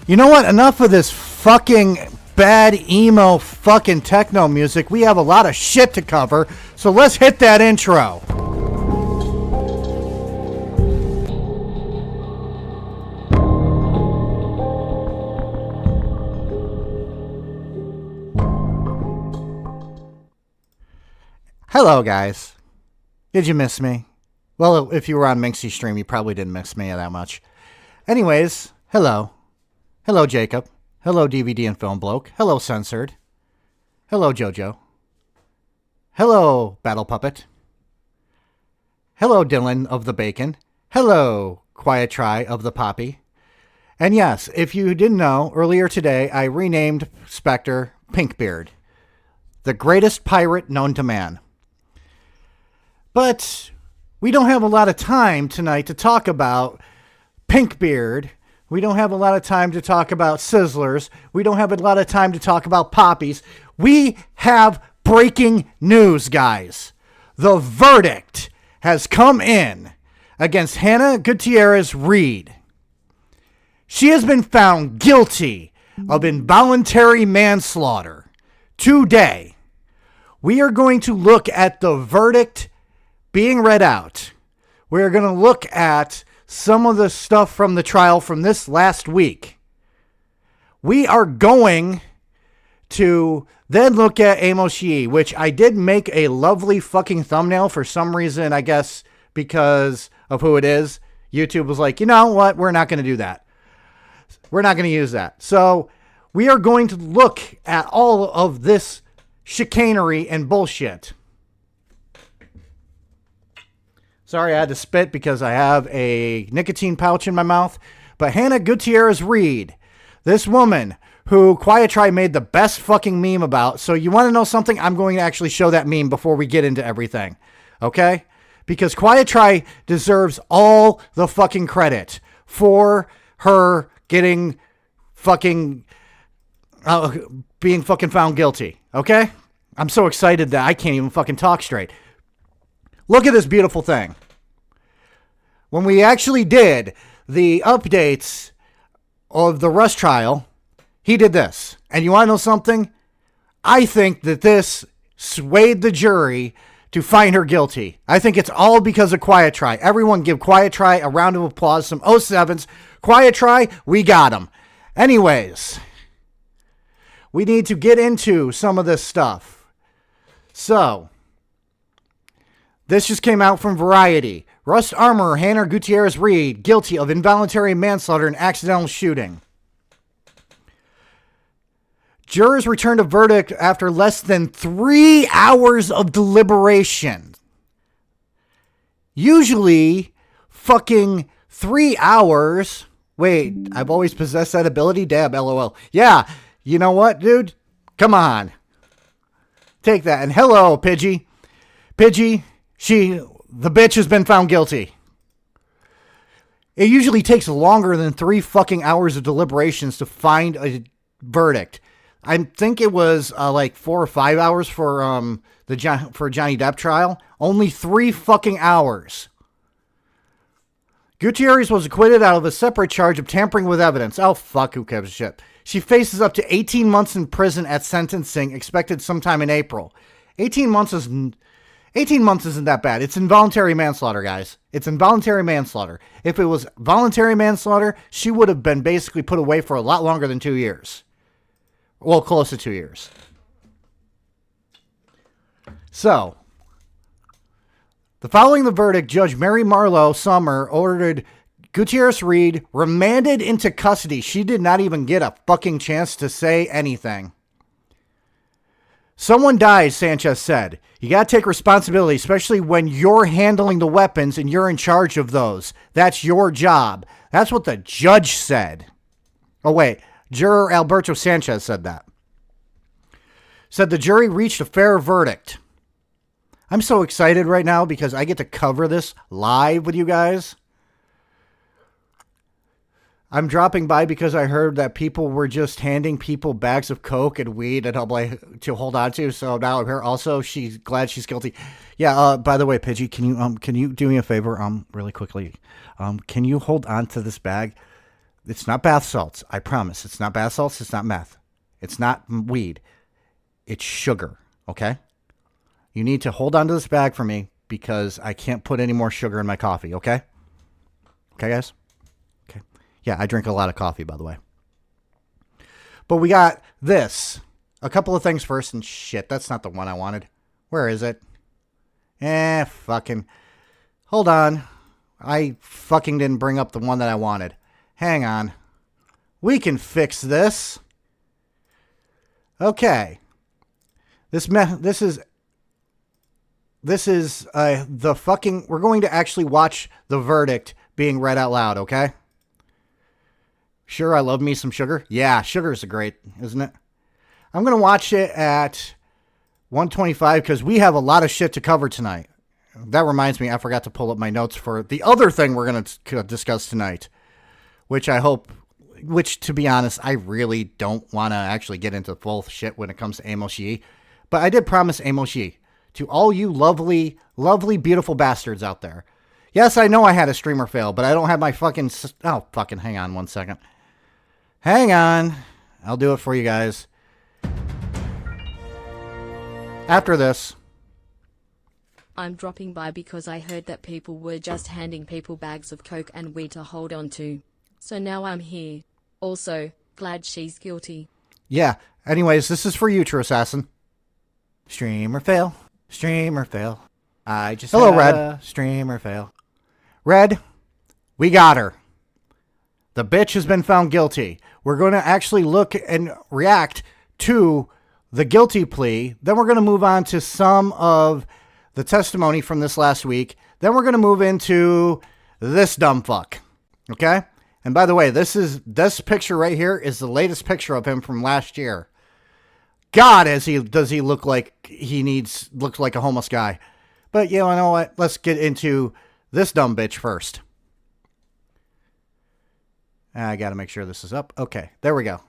You know what? Enough of this fucking bad emo fucking techno music. We have a lot of shit to cover, so let's hit that intro. Hello, guys. Did you miss me? Well, if you were on Minxie's stream, you probably didn't miss me that much. Anyways, hello. Hello, Jacob. Hello, DVD and Film Bloke. Hello, Censored. Hello, Jojo. Hello, Battle Puppet. Hello, Dylan of the Bacon. Hello, Quiet Try of the Poppy. And yes, if you didn't know, earlier today I renamed Spectre Pinkbeard, the greatest pirate known to man. But we don't have a lot of time tonight to talk about Pinkbeard. We don't have a lot of time to talk about Sizzlers. We don't have a lot of time to talk about poppies. We have breaking news, guys. The verdict has come in against Hannah Gutierrez-Reed. She has been found guilty of involuntary manslaughter. Today, we are going to look at the verdict being read out. We're going to look at some of the stuff from the trial from this last week. We are going to then look at Amos Yee, which I did make a lovely fucking thumbnail for some reason, I guess because of who it is. YouTube was like, you know what? We're not going to do that. We're not going to use that. So we are going to look at all of this chicanery and bullshit. Sorry, I had to spit because I have a nicotine pouch in my mouth. But Hannah Gutierrez-Reed, this woman who Quiet Try made the best fucking meme about. So you want to know something? I'm going to actually show that meme before we get into everything. Okay? Because Quiet Try deserves all the fucking credit for her getting fucking, being fucking found guilty. Okay? I'm so excited that I can't even fucking talk straight. Look at this beautiful thing. When we actually did the updates of the Rush trial, he did this. And you want to know something? I think that this swayed the jury to find her guilty. I think it's all because of Quiet Try. Everyone give Quiet Try a round of applause. Some 07s. Quiet Try, we got him. Anyways, we need to get into some of this stuff. So, this just came out from Variety. Rust Armorer Hannah Gutierrez-Reed guilty of involuntary manslaughter and accidental shooting. Jurors returned a verdict after less than 3 hours of deliberation. Usually, fucking 3 hours. Wait, I've always possessed that ability? Dab, LOL. Yeah, you know what, dude? Come on. Take that. And hello, Pidgey. Pidgey. The bitch has been found guilty. It usually takes longer than 3 fucking hours of deliberations to find a verdict. I think it was like 4 or 5 hours for Johnny Depp trial. Only 3 fucking hours. Gutierrez was acquitted out of a separate charge of tampering with evidence. Oh fuck, who gives a shit? She faces up to 18 months in prison at sentencing, expected sometime in April. 18 months isn't that bad. It's involuntary manslaughter, guys. It's involuntary manslaughter. If it was voluntary manslaughter, she would have been basically put away for a lot longer than 2 years. Well, close to 2 years. So, following the verdict, Judge Mary Marlowe Summer ordered Gutierrez-Reed remanded into custody. She did not even get a fucking chance to say anything. Someone died, Sanchez said. You got to take responsibility, especially when you're handling the weapons and you're in charge of those. That's your job. That's what the judge said. Oh, wait. Juror Alberto Sanchez said that. Said the jury reached a fair verdict. I'm so excited right now because I get to cover this live with you guys. I'm dropping by because I heard that people were just handing people bags of coke and weed and like to hold on to. So now I'm here. Also, she's glad she's guilty. Yeah. By the way, Pidgey, can you do me a favor? Really quickly. Can you hold on to this bag? It's not bath salts. I promise. It's not bath salts. It's not meth. It's not weed. It's sugar. Okay. You need to hold on to this bag for me because I can't put any more sugar in my coffee. Okay. Okay, guys. Yeah, I drink a lot of coffee, by the way. But we got this. A couple of things first, and shit, that's not the one I wanted. Where is it? Fucking. Hold on. I fucking didn't bring up the one that I wanted. Hang on. We can fix this. Okay. This is the fucking. We're going to actually watch the verdict being read out loud, okay? Sure, I love me some sugar. Yeah, sugar's great, isn't it? I'm going to watch it at 1:25 because we have a lot of shit to cover tonight. That reminds me, I forgot to pull up my notes for the other thing we're going to discuss tonight, which to be honest, I really don't want to actually get into full shit when it comes to Amos Yee. But I did promise Amos Yee to all you lovely, lovely, beautiful bastards out there. Yes, I know I had a streamer fail, but I don't have my fucking... Oh, fucking hang on one second. Hang on. I'll do it for you guys. After this. I'm dropping by because I heard that people were just handing people bags of coke and weed to hold on to. So now I'm here. Also, glad she's guilty. Yeah. Anyways, this is for you, True Assassin. Streamer fail. Streamer fail. I just Hello, Red. Streamer fail. Red, we got her. The bitch has been found guilty. We're going to actually look and react to the guilty plea. Then we're going to move on to some of the testimony from this last week. Then we're going to move into this dumb fuck. Okay? And by the way, this picture right here is the latest picture of him from last year. God, does he look like looks like a homeless guy. But you know what? Let's get into this dumb bitch first. I got to make sure this is up. Okay, there we go.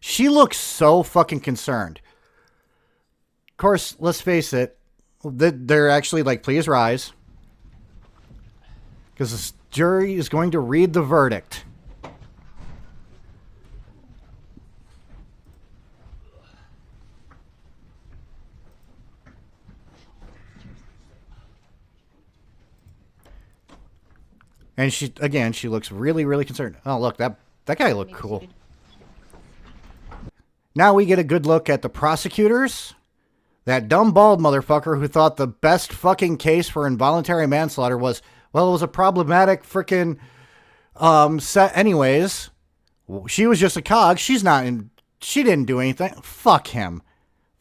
She looks so fucking concerned. Of course, let's face it. They're actually like, please rise. Because the jury is going to read the verdict. And she looks really, really concerned. Oh, look, that guy looked cool. Now we get a good look at the prosecutors. That dumb bald motherfucker who thought the best fucking case for involuntary manslaughter was, well, it was a problematic freaking set anyways. She was just a cog. She didn't do anything. Fuck him.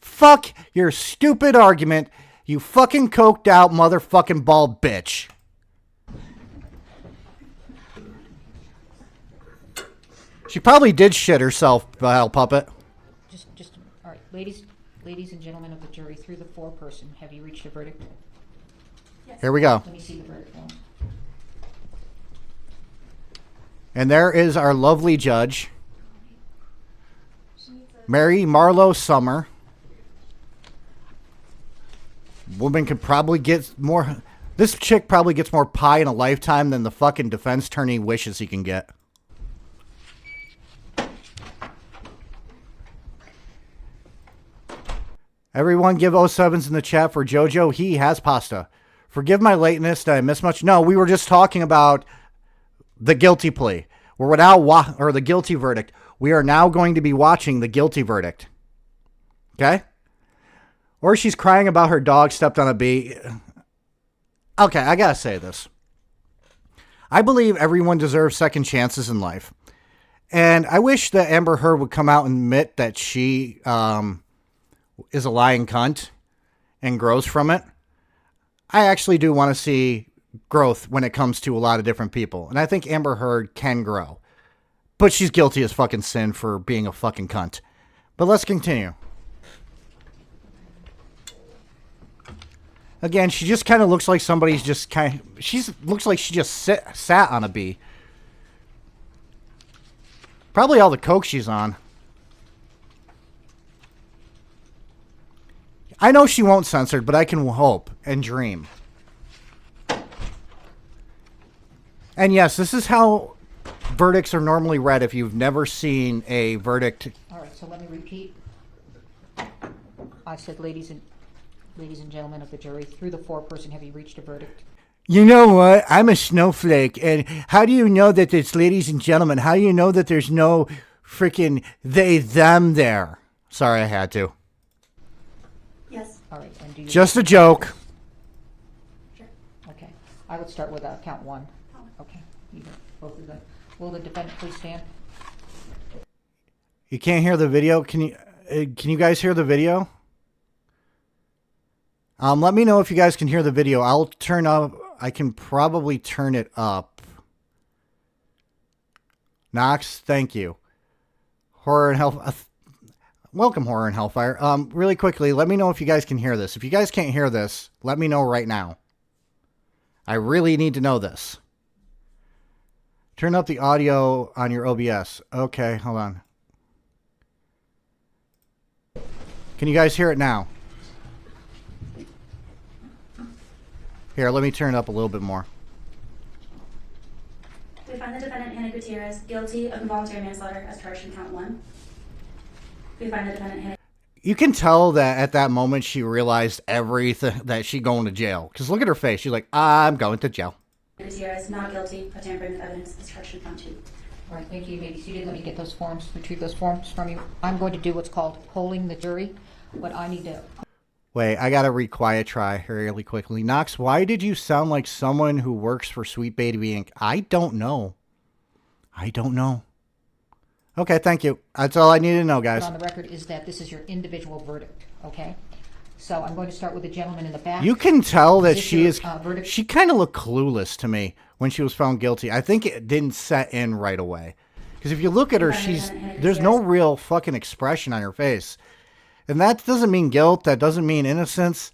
Fuck your stupid argument, you fucking coked out motherfucking bald bitch. She probably did shit herself, Vile Puppet. Just all right, ladies and gentlemen of the jury, through the foreperson, have you reached a verdict? Yes. Here we go. Let me see the verdict form. And there is our lovely judge, Mary Marlowe Summer. Woman could probably get more. This chick probably gets more pie in a lifetime than the fucking defense attorney wishes he can get. Everyone give 07s in the chat for Jojo. He has pasta. Forgive my lateness. Did I miss much? No, we were just talking about the guilty plea. We're now or the guilty verdict. We are now going to be watching the guilty verdict. Okay? Or she's crying about her dog stepped on a bee. Okay, I gotta say this. I believe everyone deserves second chances in life. And I wish that Amber Heard would come out and admit that she is a lying cunt and grows from it. I actually do want to see growth when it comes to a lot of different people. And I think Amber Heard can grow. But she's guilty as fucking sin for being a fucking cunt. But let's continue. Again, she just kind of looks like somebody's just kind of... looks like she just sat on a bee. Probably all the coke she's on. I know she won't censor, but I can hope and dream. And yes, this is how verdicts are normally read if you've never seen a verdict. All right, so let me repeat. I said, ladies and gentlemen of the jury, through the foreperson, have you reached a verdict? You know what? I'm a snowflake. And how do you know that it's ladies and gentlemen? How do you know that there's no freaking they, them there? Sorry, I had to. Yes. All right. And do you Just a joke. Sure. Okay. I would start with count one. Okay. You both of them. Will the defendant please stand? You can't hear the video? Can you guys hear the video? Let me know if you guys can hear the video. I can probably turn it up. Knox, thank you. Horror and Health. Welcome, Horror and Hellfire. Really quickly, let me know if you guys can hear this. If you guys can't hear this, let me know right now. I really need to know this. Turn up the audio on your OBS. Okay, hold on. Can you guys hear it now? Here, let me turn it up a little bit more. We find the defendant, Hannah Gutierrez, guilty of involuntary manslaughter as charged in count one. We find the defendant, Hannah. You can tell that at that moment she realized everything, that she going to jail. Because look at her face. She's like, I'm going to jail. Gutierrez, not guilty of tampering with evidence as charged in count two. All right, thank you. You may be seated. Let me get those forms, retrieve those forms from you. I'm going to do what's called polling the jury. What I need to... Wait, I got to requiet try really quickly. Knox, why did you sound like someone who works for Sweet Baby Inc.? I don't know. Okay, thank you. That's all I need to know, guys. On the record is that this is your individual verdict, okay? So I'm going to start with the gentleman in the back. You can tell that she is... verdict? She kind of looked clueless to me when she was found guilty. I think it didn't set in right away. Because if you look at her, there's no real fucking expression on her face. And that doesn't mean guilt. That doesn't mean innocence.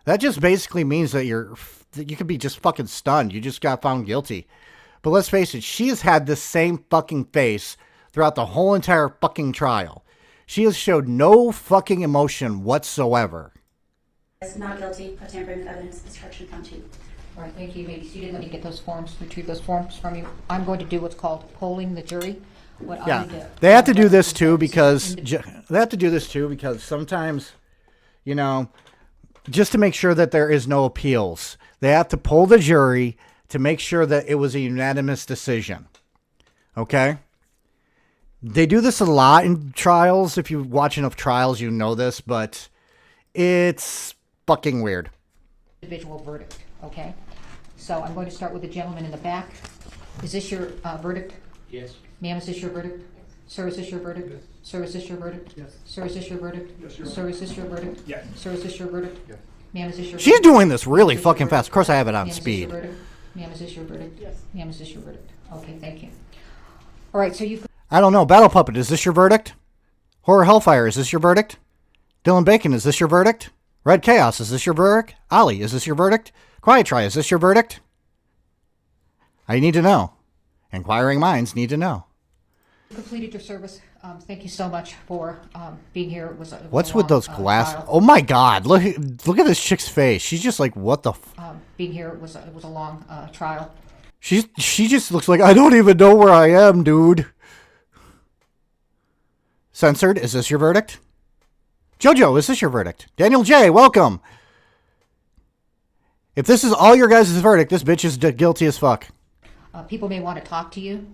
That just basically means that you could be just fucking stunned. You just got found guilty. But let's face it, she has had the same fucking face throughout the whole entire fucking trial. She has showed no fucking emotion whatsoever. Not guilty of tampering with evidence as charged in count two. All right, thank you. You may be seated. Let me get those forms, retrieve those forms from you. I'm going to do what's called polling the jury. They have to do this too because sometimes, you know, just to make sure that there is no appeals, they have to poll the jury to make sure that it was a unanimous decision. Okay? They do this a lot in trials. If you watch enough trials, you know this, but it's fucking weird. Individual verdict, okay? So I'm going to start with the gentleman in the back. Is this your verdict? Yes. Ma'am, is this your verdict? Sir, is this your verdict? Yes. Sir, is this your verdict? Yes. Sir, is this your verdict? Yes, Your Sir, is this your verdict? Yes. Sir, is this your verdict? Yes. Ma'am, is this your She's verdict? doing this really Is this your fucking fast. Of course, I have it on Ma'am, is this speed. your verdict? Ma'am, is this your verdict? Yes. Ma'am, is this your verdict? Okay, thank you. All right, so you've... I don't know. Battle Puppet, is this your verdict? Horror Hellfire, is this your verdict? Dylan Bacon, is this your verdict? Red Chaos, is this your verdict? Ollie, is this your verdict? Quiet Try, is this your verdict? I need to know. Inquiring minds need to know. completed your service. Thank you so much for being here. It was What's a with long, those glass? trial. Oh my God! Look at this chick's face. She's just like, what the? Being here it was a long trial. She just looks like, I don't even know where I am, dude. Censored. Is this your verdict? Jojo, is this your verdict? Daniel J, welcome. If this is all your guys' verdict, this bitch is guilty as fuck. People may want to talk to you.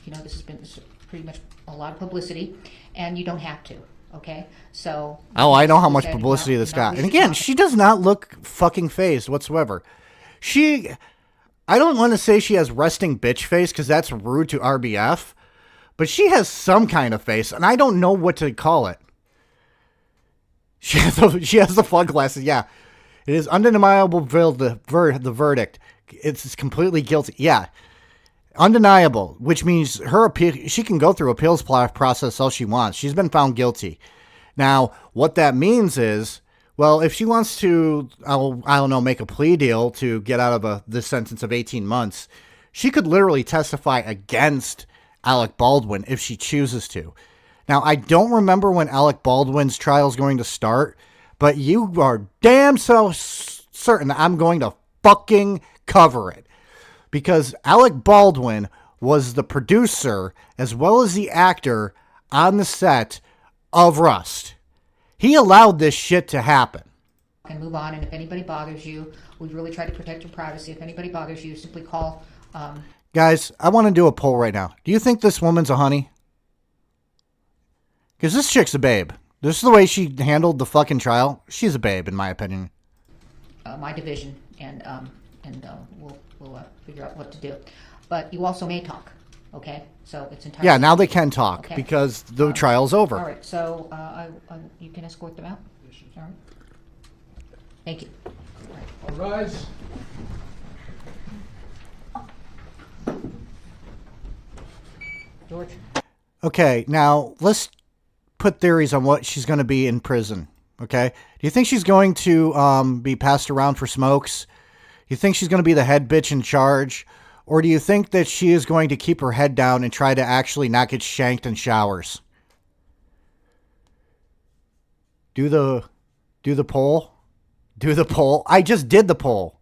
You know, this has been pretty much a lot of publicity, and you don't have to. Okay, so. Oh, I know how much publicity this got. And again, she does not look fucking phased whatsoever. I don't want to say she has resting bitch face because that's rude to RBF, but she has some kind of face, and I don't know what to call it. She has the flood glasses. Yeah, it is undeniable. The verdict. It's completely guilty. Yeah, undeniable, which means her appeal. She can go through appeals process all she wants. She's been found guilty. Now, what that means is, well, if she wants to, I don't know, make a plea deal to get out of this sentence of 18 months, she could literally testify against Alec Baldwin if she chooses to. Now, I don't remember when Alec Baldwin's trial is going to start, but you are damn so certain that I'm going to fucking cover it. Because Alec Baldwin was the producer as well as the actor on the set of Rust. He allowed this shit to happen. And move on, and if anybody bothers you, we really try to protect your privacy. If anybody bothers you, simply call. Guys, I want to do a poll right now. Do you think this woman's a honey? Because this chick's a babe. This is the way she handled the fucking trial. She's a babe, in my opinion. My division, and we'll figure out what to do. But you also may talk, okay? So it's entirely... Yeah, now they can talk okay. because the trial's over. All right, so you can escort them out? All right. Thank you. All rise. George? Okay, now let's put theories on what she's going to be in prison, okay? Do you think she's going to be passed around for smokes? Do you think she's going to be the head bitch in charge? Or do you think that she is going to keep her head down and try to actually not get shanked in showers? Do the poll. Do the poll. I just did the poll.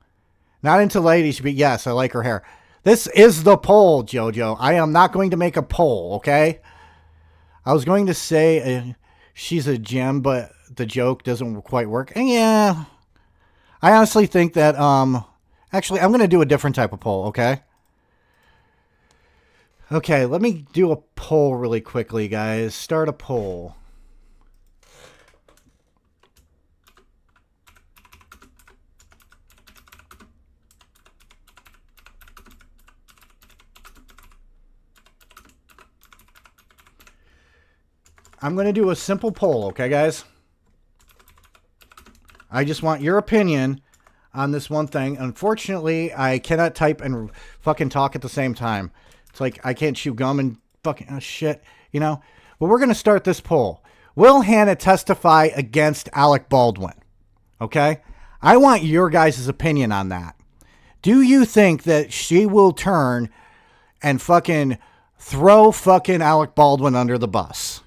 Not into ladies, but yes, I like her hair. This is the poll, Jojo. I am not going to make a poll, okay? I was going to say she's a gem, but the joke doesn't quite work. And yeah, I honestly think that, actually, I'm going to do a different type of poll, okay? Okay, let me do a poll really quickly, guys. Start a poll. I'm going to do a simple poll, okay, guys? I just want your opinion on this one thing. Unfortunately, I cannot type and fucking talk at the same time. It's like I can't chew gum and fucking shit, you know? But we're going to start this poll. Will Hannah testify against Alec Baldwin? Okay? I want your guys' opinion on that. Do you think that she will turn and fucking throw fucking Alec Baldwin under the bus?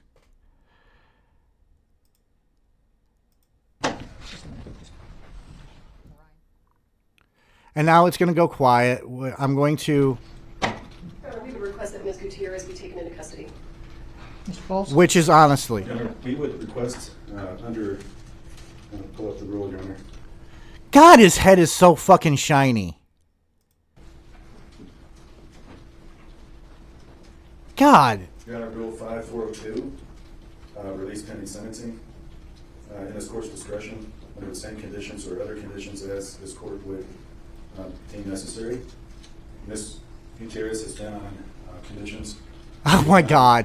And now it's going to go quiet. I'm going to... We would request that Ms. Gutierrez be taken into custody. Mr. Bowles? Which is honestly... Your Honor, we would request under... pull up the rule, Your Honor. God, his head is so fucking shiny. God. Your Honor, Rule 5402, release pending sentencing. In this court's discretion, under the same conditions or other conditions as this court would deem necessary. Ms. Gutierrez has been on conditions. Oh my God.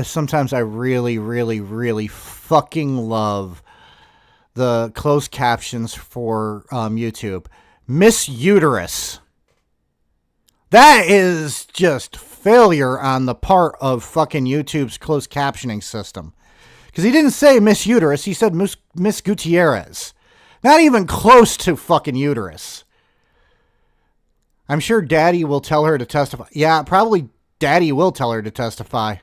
Sometimes I really, really, really fucking love the closed captions for YouTube. Miss Uterus. That is just failure on the part of fucking YouTube's closed captioning system. Because he didn't say Miss Uterus, he said Miss Gutierrez. Not even close to fucking uterus. I'm sure Daddy will tell her to testify. Yeah, probably Daddy will tell her to testify.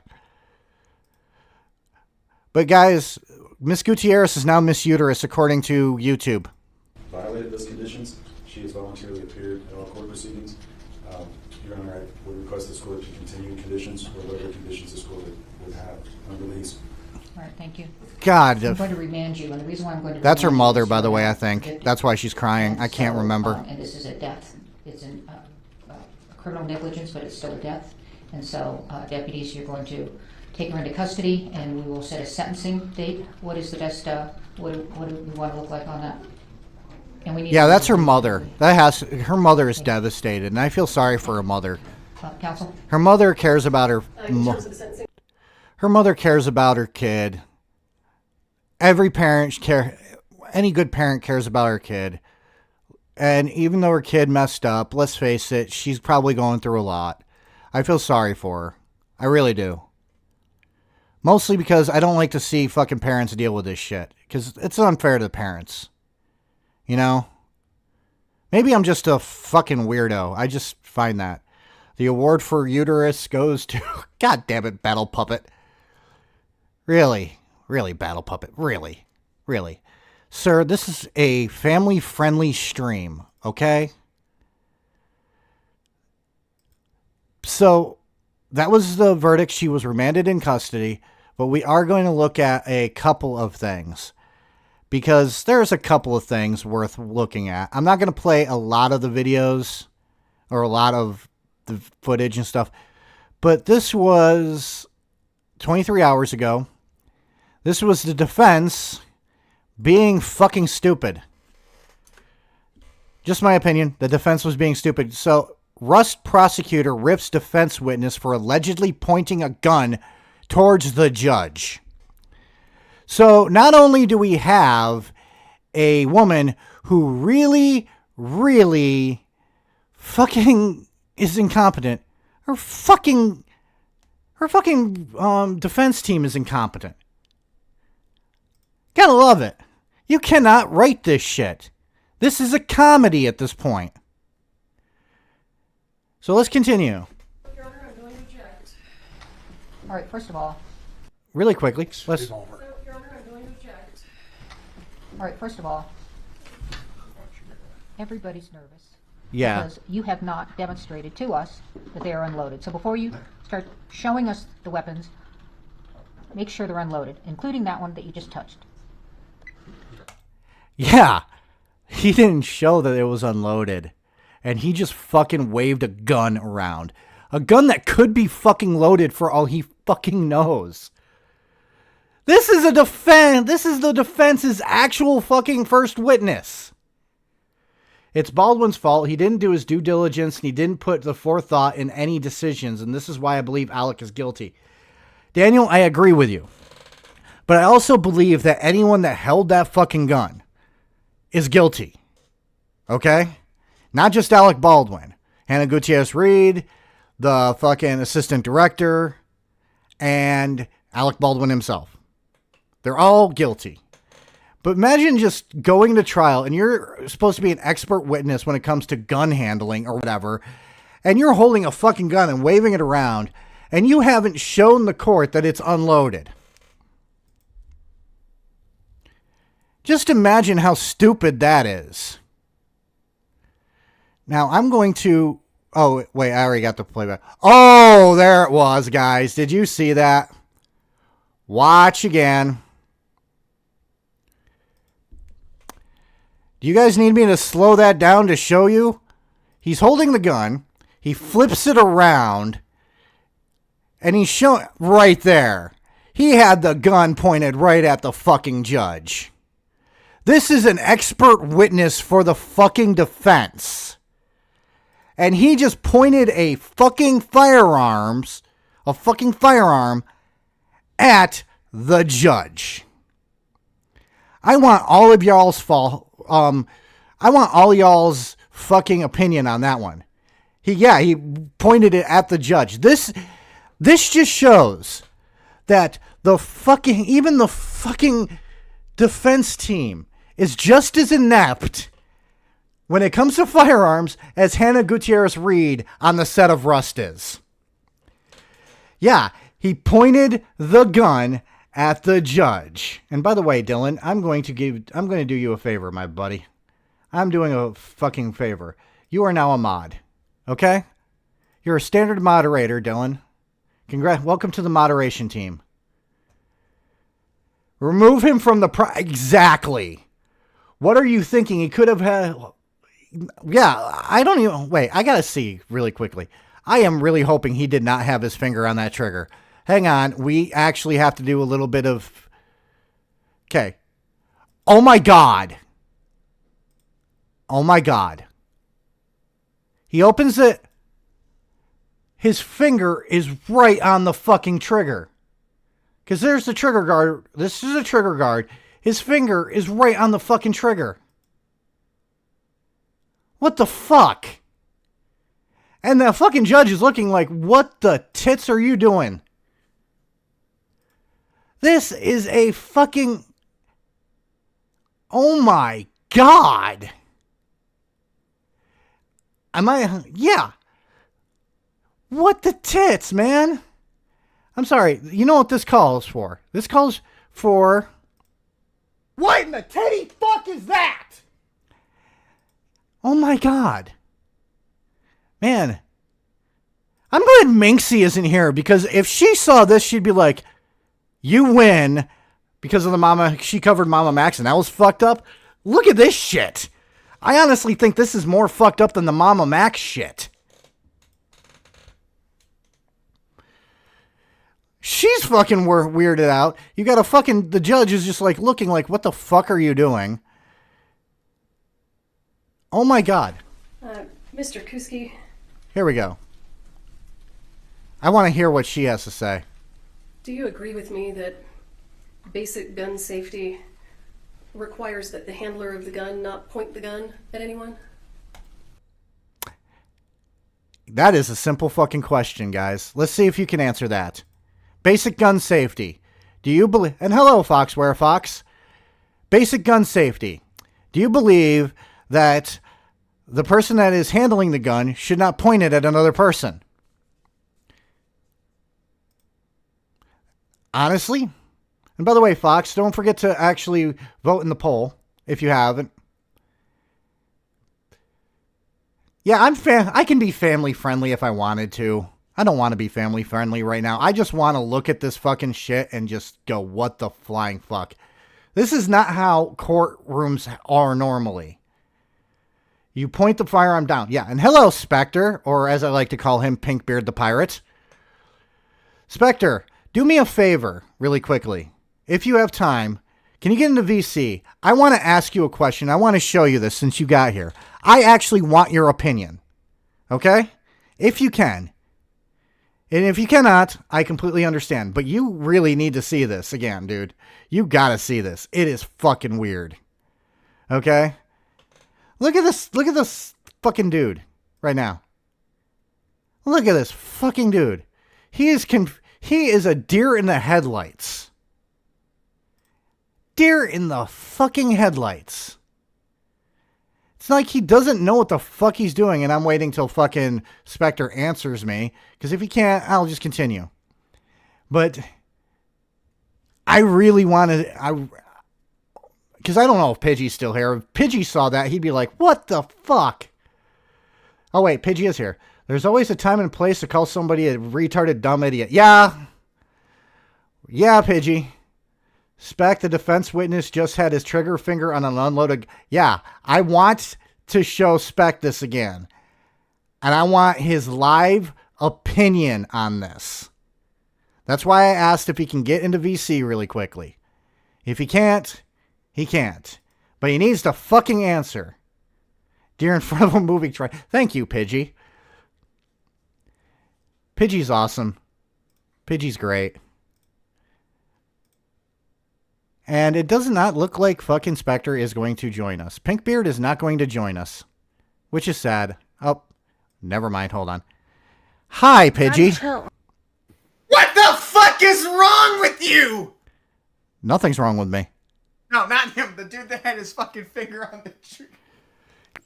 But guys, Miss Gutierrez is now Miss Uterus according to YouTube. Violated those conditions. She has voluntarily appeared in all court proceedings. Your Honor, I would request this court to continue conditions or whatever conditions this court would have on release. All right, thank you. God. I'm going to remand you, and the reason why I'm going to That's her remand you mother, is by the way, I that think. That's why she's crying. I can't remember. And this is a death. It's a criminal negligence, but it's still a death. And so, deputies, you're going to take her into custody, and we will set a sentencing date. What is the best, what do we want to look like on that? And we need Yeah, to- that's her mother. Her mother is devastated, and I feel sorry for her mother. Counsel? Her mother cares about her. In terms of the sentencing, Her mother cares about her kid. Any good parent cares about her kid. And even though her kid messed up, let's face it, she's probably going through a lot. I feel sorry for her. I really do. Mostly because I don't like to see fucking parents deal with this shit. Because it's unfair to the parents. You know? Maybe I'm just a fucking weirdo. I just find that. The award for uterus goes to... God damn it, Battle Puppet. Really? Really, Battle Puppet? Really? Really? Sir, this is a family-friendly stream, okay? So, that was the verdict. She was remanded in custody, but we are going to look at a couple of things. Because there's a couple of things worth looking at. I'm not going to play a lot of the videos, or a lot of the footage and stuff, but this was 23 hours ago. This was the defense being fucking stupid. Just my opinion. The defense was being stupid. So, Rust prosecutor rips defense witness for allegedly pointing a gun towards the judge. So, not only do we have a woman who really, really fucking is incompetent. Her fucking defense team is incompetent. Gotta love it. You cannot write this shit. This is a comedy at this point. So let's continue. Your Honor, I'm going to object. All right, first of all, Really quickly. Let's. So, Your Honor, I'm going to object. all right, first of all, everybody's nervous. Yeah. Because you have not demonstrated to us that they are unloaded. So before you start showing us the weapons, make sure they're unloaded, including that one that you just touched. Yeah. He didn't show that it was unloaded. And he just fucking waved a gun around. A gun that could be fucking loaded for all he fucking knows. This is a defense. This is the defense's actual fucking first witness. It's Baldwin's fault. He didn't do his due diligence and he didn't put the forethought in any decisions. And this is why I believe Alec is guilty. Daniel, I agree with you. But I also believe that anyone that held that fucking gun is guilty. Okay? Not just Alec Baldwin. Hannah Gutierrez-Reed, the fucking assistant director, and Alec Baldwin himself. They're all guilty. But imagine just going to trial and you're supposed to be an expert witness when it comes to gun handling or whatever, and you're holding a fucking gun and waving it around, and you haven't shown the court that it's unloaded. Just imagine how stupid that is. Now, I'm going to... Oh, wait, I already got the playback. Oh, there it was, guys. Did you see that? Watch again. Do you guys need me to slow that down to show you? He's holding the gun. He flips it around. And he's showing... Right there. He had the gun pointed right at the fucking judge. This is an expert witness for the fucking defense. And he just pointed a fucking firearm at the judge. I want all of y'all's fucking opinion on that one. He pointed it at the judge. This just shows that the fucking defense team is just as inept when it comes to firearms as Hannah Gutierrez-Reed on the set of Rust is. Yeah, he pointed the gun at the judge. And by the way, Dylan, I'm going to do you a favor, my buddy. I'm doing a fucking favor. You are now a mod. Okay? You're a standard moderator, Dylan. Welcome to the moderation team. Remove him from the exactly. What are you thinking? He could have had... Yeah, I don't even... Wait, I gotta see really quickly. I am really hoping he did not have his finger on that trigger. Hang on. We actually have to do a little bit of... Okay. Oh my God. Oh my God. He opens it. His finger is right on the fucking trigger. Because there's the trigger guard. This is a trigger guard. His finger is right on the fucking trigger. What the fuck? And the fucking judge is looking like, what the tits are you doing? This is a fucking... Oh my God. Yeah. What the tits, man? I'm sorry. You know what this calls for? This calls for... What in the titty fuck is that? Oh my God. Man. I'm glad Minxie isn't here, because if she saw this, she'd be like, you win, because of the mama, she covered Mama Max, and that was fucked up. Look at this shit. I honestly think this is more fucked up than the Mama Max shit. She's fucking weirded out. You got a fucking... The judge is just like looking like, what the fuck are you doing? Oh my God. Mr. Kuski. Here we go. I want to hear what she has to say. Do you agree with me that basic gun safety requires that the handler of the gun not point the gun at anyone? That is a simple fucking question, guys. Let's see if you can answer that. Basic gun safety. Do you believe... And hello, Foxware Fox. Basic gun safety. Do you believe that the person that is handling the gun should not point it at another person? Honestly? And by the way, Fox, don't forget to actually vote in the poll if you haven't. Yeah, I can be family friendly if I wanted to. I don't want to be family friendly right now. I just want to look at this fucking shit and just go, what the flying fuck? This is not how courtrooms are normally. You point the firearm down. Yeah, and hello, Spectre, or as I like to call him, Pinkbeard the Pirate. Spectre, do me a favor, really quickly. If you have time, can you get into VC? I want to ask you a question. I want to show you this since you got here. I actually want your opinion. Okay? If you can. And if you cannot, I completely understand. But you really need to see this again, dude. You gotta see this. It is fucking weird. Okay? Look at this. Look at this fucking dude right now. Look at this fucking dude. He is a deer in the headlights. Deer in the fucking headlights. It's like he doesn't know what the fuck he's doing, and I'm waiting till fucking Spectre answers me, because if he can't, I'll just continue. But I really wanted... Because I don't know if Pidgey's still here. If Pidgey saw that, he'd be like, what the fuck? Oh, wait, Pidgey is here. There's always a time and place to call somebody a retarded dumb idiot. Yeah. Yeah, Pidgey. Spec, the defense witness, just had his trigger finger on an unloaded... Yeah, I want to show Spec this again. And I want his live opinion on this. That's why I asked if he can get into VC really quickly. If he can't, he can't. But he needs to fucking answer. Deer in front of a moving truck. Thank you, Pidgey. Pidgey's awesome. Pidgey's great. And it does not look like fucking Spectre is going to join us. Pinkbeard is not going to join us. Which is sad. Oh, never mind. Hold on. Hi, Pidgey. What the fuck is wrong with you? Nothing's wrong with me. No, not him. The dude that had his fucking finger on the tree.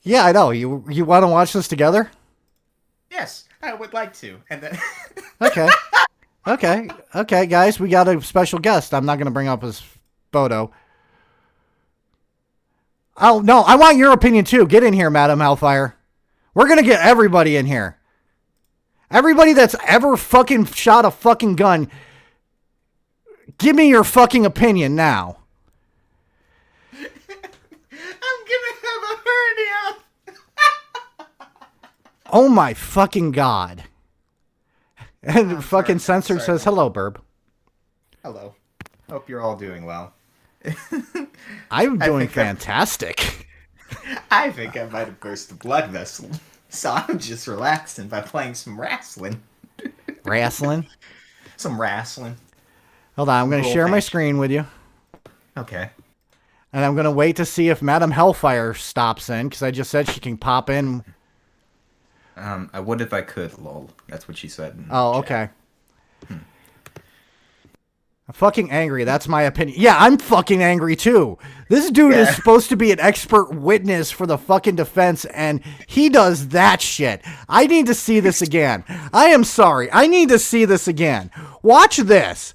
Yeah, I know. You want to watch this together? Yes, I would like to. And then... Okay. Okay, guys. We got a special guest. I'm not going to bring up his photo. Oh, no. I want your opinion, too. Get in here, Madam Hellfire. We're going to get everybody in here. Everybody that's ever fucking shot a fucking gun. Give me your fucking opinion now. I'm gonna have a hernia. Oh my fucking God. And fucking Censor Sorry. says, hello, Burb. Hello. Hope you're all doing well. I'm doing think that- fantastic. I think I might have burst a blood vessel. So I'm just relaxing by playing some wrestling. Wrestling? Some wrestling. Hold on, I'm going to Roll share my fast. screen with you. Okay. And I'm going to wait to see if Madam Hellfire stops in, because I just said she can pop in. I would if I could, lol. That's what she said. in Oh, chat. okay. I'm fucking angry. That's my opinion. Yeah, I'm fucking angry too. This dude is supposed to be an expert witness for the fucking defense, and he does that shit. I need to see this again. I am sorry. I need to see this again. Watch this.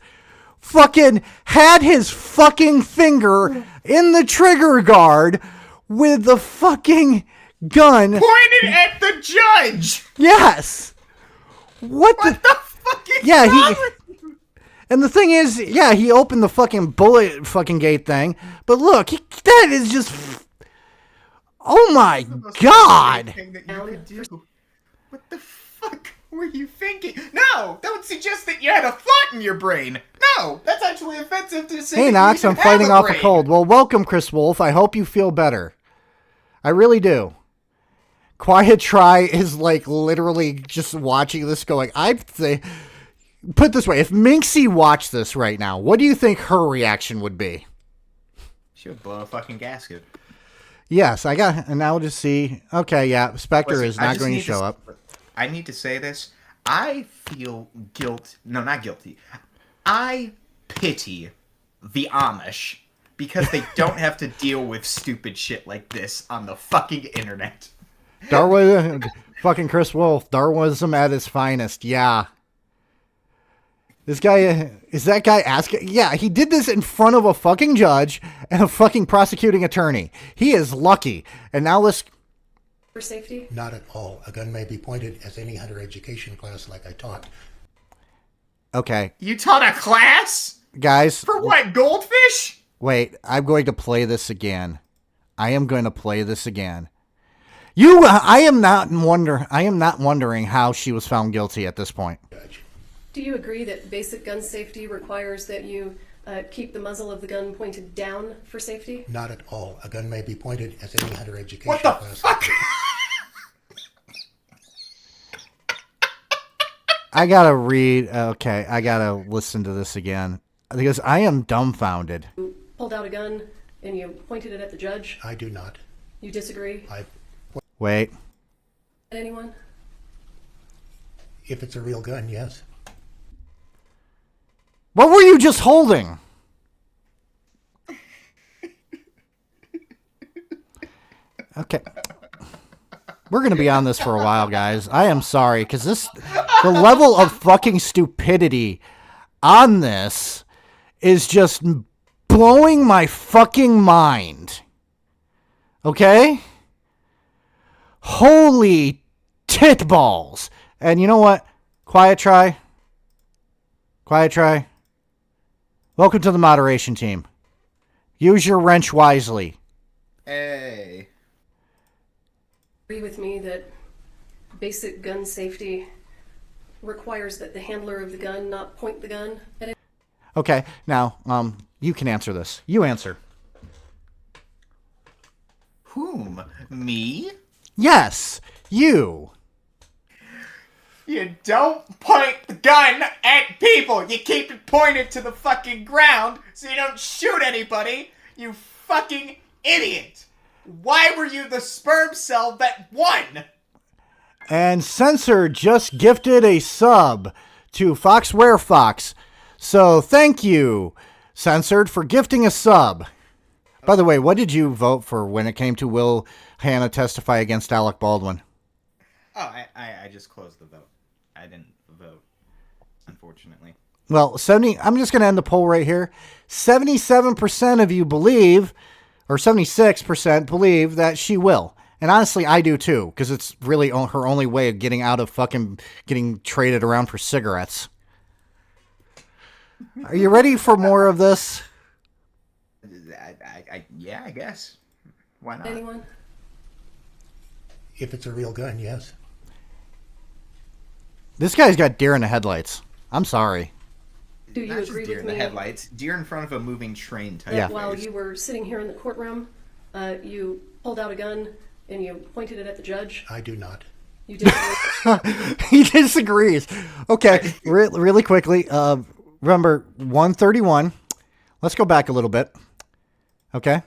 Fucking had his fucking finger in the trigger guard with the fucking gun. Pointed at the judge! Yes. What The fuck is Yeah, wrong he. with And the thing is, yeah, he opened the fucking bullet fucking gate thing. But look, that is just. Oh my god! thing that you could do? What the fuck were you thinking? No! Don't suggest that you had a thought in your brain! No! That's actually offensive to say. Hey, that you Knox, even I'm have fighting off a brain. cold. Well, welcome, Chris Wolf. I hope you feel better. I really do. Quiet Try is like literally just watching this going, I think. Put it this way, if Minxie watched this right now, what do you think her reaction would be? She would blow a fucking gasket. Yes, and now we'll just see. Okay, yeah, Spectre Listen, is I not just going to need show up. I need to say this. I feel guilt. No, not guilty. I pity the Amish because they don't have to deal with stupid shit like this on the fucking internet. Fucking Chris Wolf, Darwinism at its finest, yeah. Is that guy asking? Yeah, he did this in front of a fucking judge and a fucking prosecuting attorney. He is lucky. And now let's. For safety? Not at all. A gun may be pointed as any hunter education class like I taught. Okay, You taught a class? guys, For what, goldfish? wait. I'm going to play this again. I am going to play this again. I am not wondering how she was found guilty at this point. Do you agree that basic gun safety requires that you keep the muzzle of the gun pointed down for safety? Not at all. A gun may be pointed as any hunter education What the class. fuck? I gotta read. Okay, I gotta listen to this again because I am dumbfounded. You pulled out a gun and you pointed it at the judge? I do not. You disagree? Wait. At anyone? If it's a real gun, yes. What were you just holding? Okay. We're going to be on this for a while, guys. I am sorry, because the level of fucking stupidity on this is just blowing my fucking mind. Okay? Holy titballs. And you know what? Quiet Try. Welcome to the moderation team. Use your wrench wisely. Hey. Agree with me that basic gun safety requires that the handler of the gun not point the gun at it? Okay, now, you can answer this. You answer. Whom? Me? Yes, you. You don't point the gun at people. You keep it pointed to the fucking ground so you don't shoot anybody. You fucking idiot. Why were you the sperm cell that won? And Censor just gifted a sub to Foxware Fox. So thank you, Censored, for gifting a sub. By the way, what did you vote for when it came to will Hannah testify against Alec Baldwin? Oh, I just closed the vote. I didn't vote, unfortunately. Well, I'm just going to end the poll right here. 77% of you believe, or 76% believe that she will. And honestly, I do too, because it's really her only way of getting out of fucking getting traded around for cigarettes. Are you ready for more of this? Yeah, I guess. Why not? Anyone? If it's a real gun, yes. This guy's got deer in the headlights. I'm sorry. Do you Not just agree deer with in the me headlights, deer in front of a moving train type. that Yeah. while you were sitting here in the courtroom, You pulled out a gun and you pointed it at the judge. I do not. You did. He disagrees. Okay, really quickly. Remember 131. Let's go back a little bit. Okay.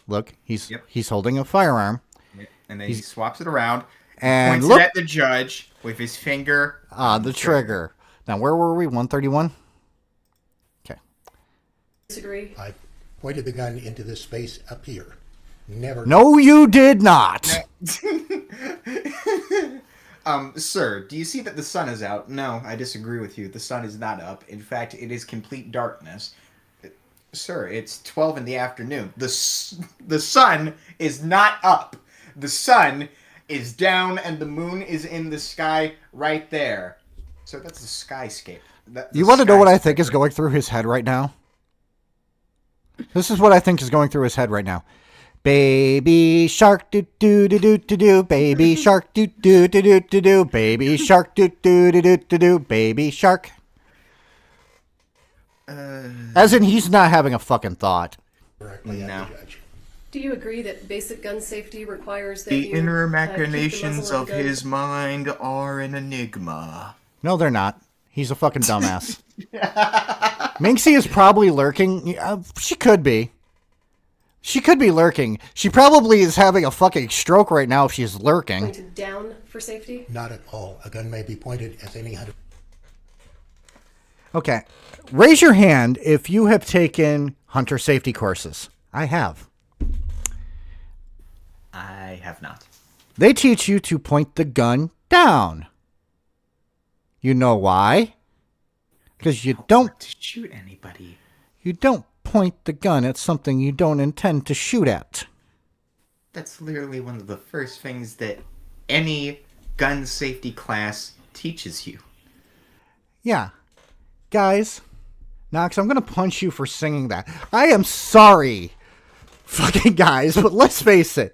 Look, he's holding a firearm. And then he swaps it around and points look it at the judge with his finger on the trigger. Now, where were we? 131. Okay. Disagree. I pointed the gun into this space up here. Never. No, you did not. Sir, do you see that the sun is out? No, I disagree with you. The sun is not up. In fact, it is complete darkness. Sir, it's 12 in the afternoon. The sun is not up. The sun is down and the moon is in the sky right there. So that's the skyscape. You want to know what I think is going through his head right now? This is what I think is going through his head right now. Baby shark do do do do do do, baby shark do do do do do do, baby shark do do do do do do, baby shark. As in, he's not having a fucking thought. Directly at No. the judge. Do you agree that basic gun safety requires that The you inner keep the machinations muzzle of the gun- his mind are an enigma. No, they're not. He's a fucking dumbass. Minxie is probably lurking. She could be. She could be lurking. She probably is having a fucking stroke right now if she's lurking. pointed down for safety? Not at all. A gun may be pointed as any hunter. Okay. Raise your hand if you have taken hunter safety courses. I have. I have not. They teach you to point the gun down. You know why? Because you don't To shoot anybody. point the gun at something you don't intend to shoot at. That's literally one of the first things that any gun safety class teaches you. Yeah. Guys, Knox, I'm going to punch you for singing that. I am sorry, fucking guys, but let's face it.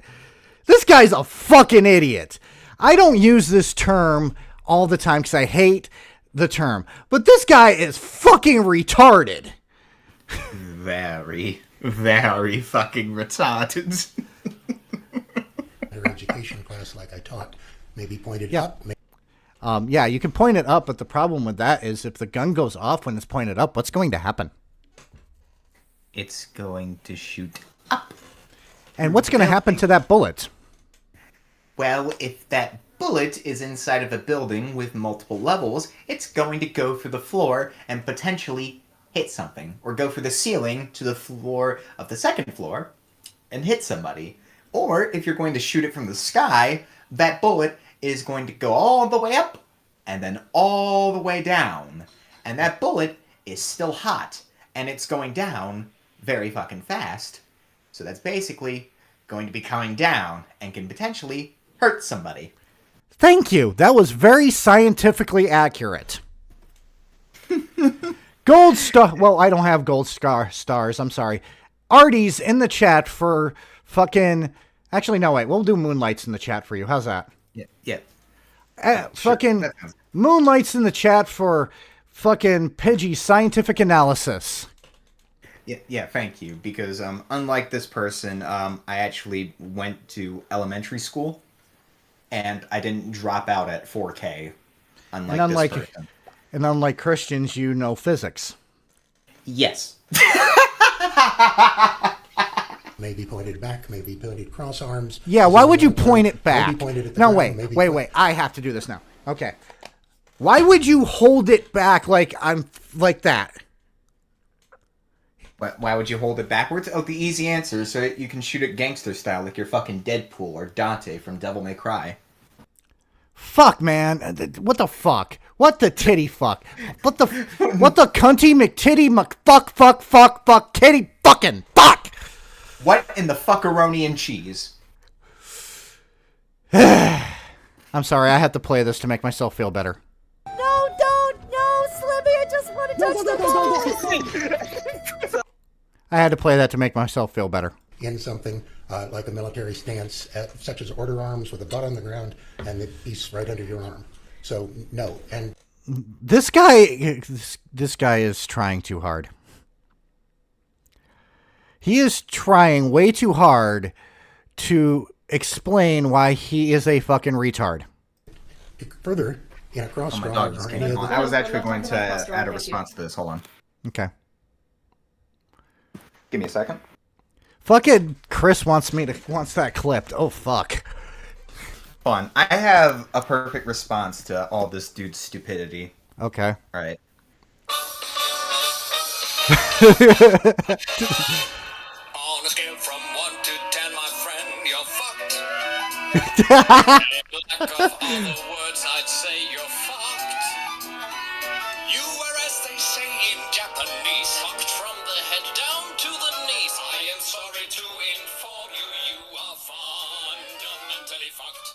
This guy's a fucking idiot. I don't use this term all the time because I hate the term. But this guy is fucking retarded. Very, very fucking retarded. Their education class, like I taught, may be pointed Yeah. up. Yeah, you can point it up, but the problem with that is if the gun goes off when it's pointed up, what's going to happen? It's going to shoot. And what's going to happen to that bullet? Well, if that bullet is inside of a building with multiple levels, it's going to go through the floor and potentially hit something. Or go through the ceiling to the floor of the second floor and hit somebody. Or if you're going to shoot it from the sky, that bullet is going to go all the way up and then all the way down. And that bullet is still hot and it's going down very fucking fast. So that's basically going to be coming down and can potentially hurt somebody. Thank you. That was very scientifically accurate. Gold star. Well, I don't have gold stars. I'm sorry. Artie's in the chat for fucking. Actually, no, wait. We'll do Moonlight's in the chat for you. How's that? Yeah. Fucking That sounds- Moonlight's in the chat for fucking Pidgey scientific analysis. Yeah, thank you. Because unlike this person, I actually went to elementary school, and I didn't drop out at 4K. Unlike this person. And unlike Christians, you know physics. Yes. May be pointed back, may be pointed cross arms. Yeah, why would you point it back? May be pointed at the No, ground, may be wait. I have to do this now. Okay. Why would you hold it back like I'm like that? Why would you hold it backwards? Oh, the easy answer is so that you can shoot it gangster style like you're fucking Deadpool or Dante from Devil May Cry. Fuck, man. What the fuck? What the titty fuck? What the cunty McTitty fuck kitty fucking fuck? What in the fuckaroni and cheese? I'm sorry, I had to play this to make myself feel better. No, don't! No, Slimmy, I just want to touch the ball! I had to play that to make myself feel better. in something like a military stance, such as order arms with a butt on the ground and the piece right under your arm. So no, and This guy is trying too hard. He is trying way too hard to explain why he is a fucking retard. Further, in a cross Oh, my draw dog just or came any of on. the I was I'm actually not going talking to about cross-draw, add a thank you. response to this. Hold on. Okay. Give me a second. Fucking Chris wants that clipped. Oh, fuck. Hold on. I have a perfect response to all this dude's stupidity. Okay. All right. On a scale from 1 to 10, my friend, you're fucked. In lack of other words, I'd say you're fucked. You were, as they say in Japanese, fucked from the head down to the knees. I am sorry to inform you, you are fundamentally fucked.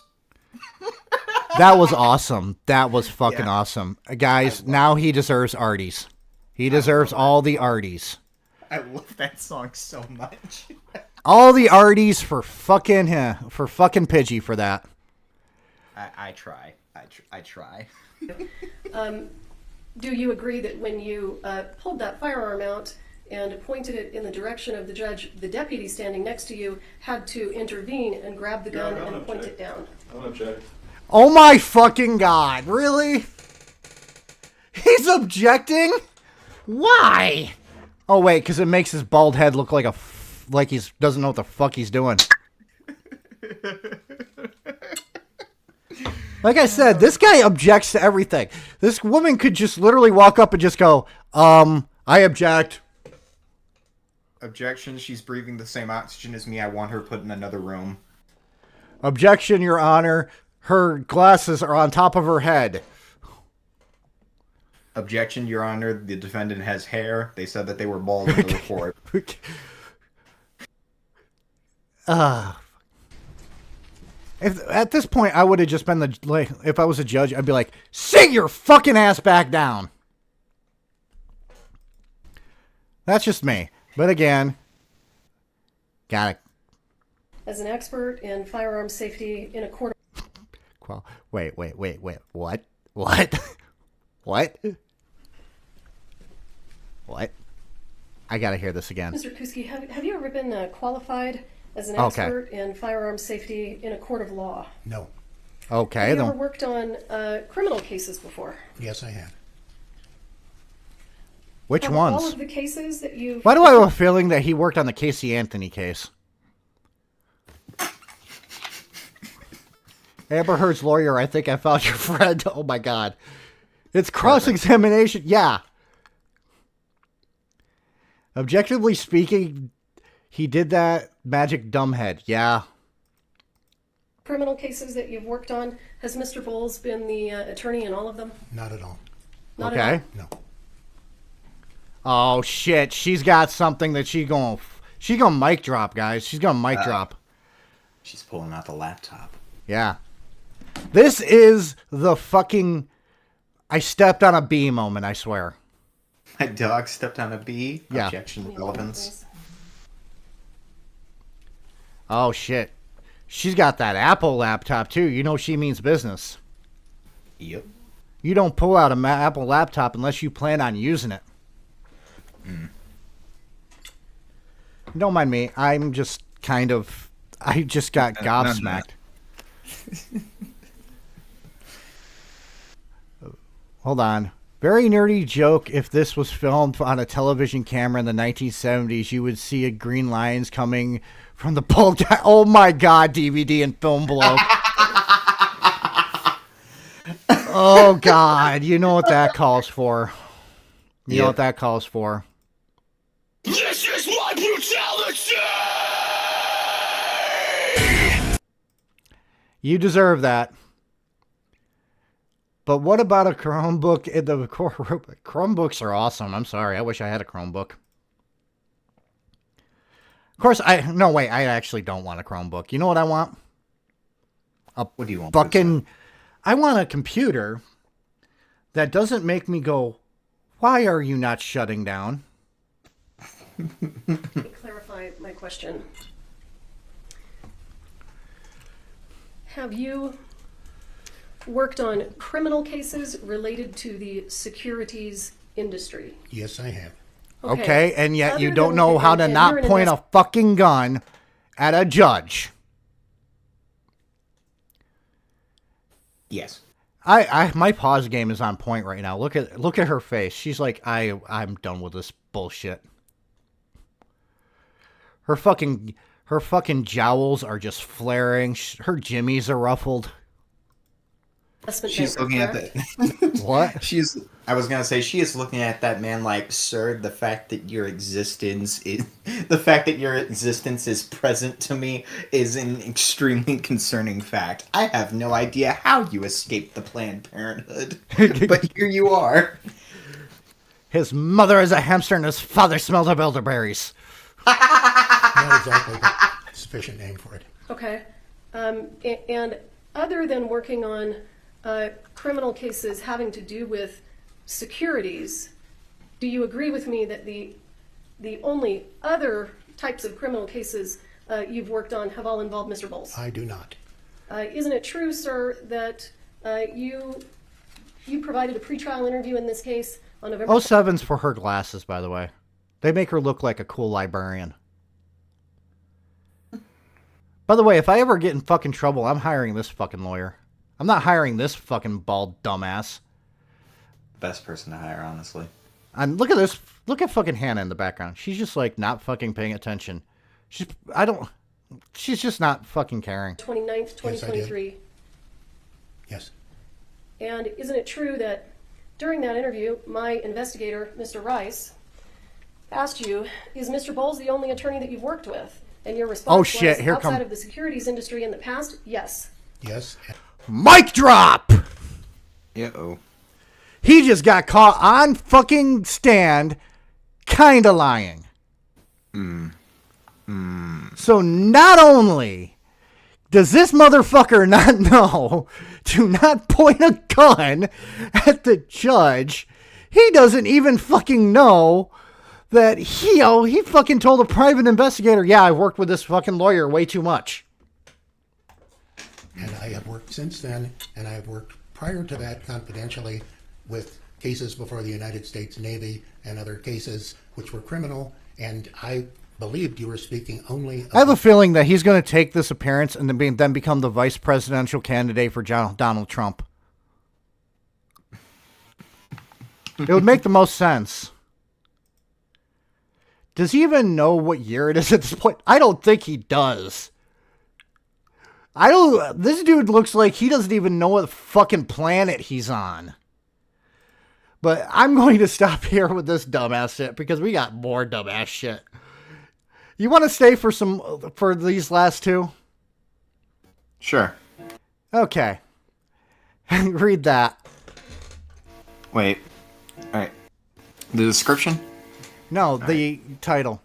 That was awesome. That was fucking awesome. Guys, now he deserves Arties. He deserves all the Arties. I love that song so much. All the Arties for fucking Pidgey for that. I try. I try. Do you agree that when you pulled that firearm out and pointed it in the direction of the judge, the deputy standing next to you had to intervene and grab the gun and point it down? I don't object. Oh my fucking God. Really? He's objecting? Why? Oh wait, because it makes his bald head look like like he doesn't know what the fuck he's doing. Like I said, this guy objects to everything. This woman could just literally walk up and just go, I object. Objection. She's breathing the same oxygen as me. I want her put in another room. Objection, Your Honor. Her glasses are on top of her head. Objection, Your Honor. The defendant has hair. They said that they were bald in the report. If at this point I would have just been if I was a judge, I'd be like, sit your fucking ass back down. That's just me. But again, got it. As an expert in firearm safety in a court Well, wait. What? What? What? I gotta hear this again. Mr. Kuski, have you ever been qualified as an Okay. expert in firearm safety in a court of law? No. Okay, Have you ever then. worked on criminal cases before? Yes, I have. Which Have all ones? of the cases that you've... Why do I have a feeling that he worked on the Casey Anthony case? Amber Heard's lawyer, I think I found your friend. Oh my God. It's cross-examination. Yeah. Objectively speaking, he did that magic dumbhead. Yeah. Criminal cases that you've worked on, has Mr. Bowles been the attorney in all of them? Not at all. Not at Okay. No. Oh shit. She's got something that she's gonna mic drop, guys. She's gonna mic drop. She's pulling out the laptop. Yeah. This is the fucking I stepped on a bee moment, I swear. My dog stepped on a bee. Yeah. Objection, relevance. Oh shit. She's got that Apple laptop too. You know she means business. Yep. You don't pull out a Apple laptop unless you plan on using it. Don't mind me. I'm just I just got gobsmacked. Hold on. Very nerdy joke. If this was filmed on a television camera in the 1970s, you would see a green lines coming from the bulk. Oh my God, DVD and film blow. Oh God, you know what that calls for. You know what that calls for. This is my brutality! You deserve that. But what about a Chromebook? The Chromebooks are awesome. I'm sorry. I wish I had a Chromebook. Of course, I actually don't want a Chromebook. You know what I want? What do you want? I want a computer that doesn't make me go, why are you not shutting down? Let me clarify my question. Have you worked on criminal cases related to the securities industry? Yes, I have. Okay, and yet Other you don't than- know how to and not you're an point a fucking gun at a judge. Yes. My pause game is on point right now. Look at her face. She's like, I'm done with this bullshit. Her fucking jowls are just flaring. Her jimmies are ruffled. She's looking at that. What? I was gonna say she is looking at that man like, sir, the fact that your existence is present to me is an extremely concerning fact. I have no idea how you escaped the Planned Parenthood, but here you are. His mother is a hamster and his father smells of elderberries. Not exactly, but sufficient name for it. Okay. And other than working on criminal cases having to do with securities, do you agree with me that the only other types of criminal cases you've worked on have all involved Mr. Bowles? I do not. Isn't it true, sir, that you provided a pretrial interview in this case on November? 07's for her glasses, by the way. They make her look like a cool librarian. By the way, if I ever get in fucking trouble, I'm hiring this fucking lawyer. I'm not hiring this fucking bald dumbass. Best person to hire, honestly. And look at this. Look at fucking Hannah in the background. She's just like not fucking paying attention. She's just not fucking caring. 29th, 2023. Yes. And isn't it true that during that interview, my investigator, Mr. Rice, asked you, is Mr. Bowles the only attorney that you've worked with? And your response Oh, shit, was, here outside come- of the securities industry in the past, yes. Yes. Mic drop! Uh-oh. He just got caught on fucking stand, kinda lying. So not only does this motherfucker not know to not point a gun at the judge, he doesn't even fucking know that he fucking told a private investigator, yeah, I worked with this fucking lawyer way too much. And I have worked since then, and I have worked prior to that confidentially with cases before the United States Navy and other cases which were criminal, and I believed you were speaking only I have a feeling that he's going to take this appearance and then become the vice presidential candidate for Donald Trump. It would make the most sense. Does he even know what year it is at this point? I don't think he does. This dude looks like he doesn't even know what fucking planet he's on. But I'm going to stop here with this dumbass shit because we got more dumbass shit. You want to stay for these last two? Sure. Okay. Read that. Wait. Alright. The description? No, the title.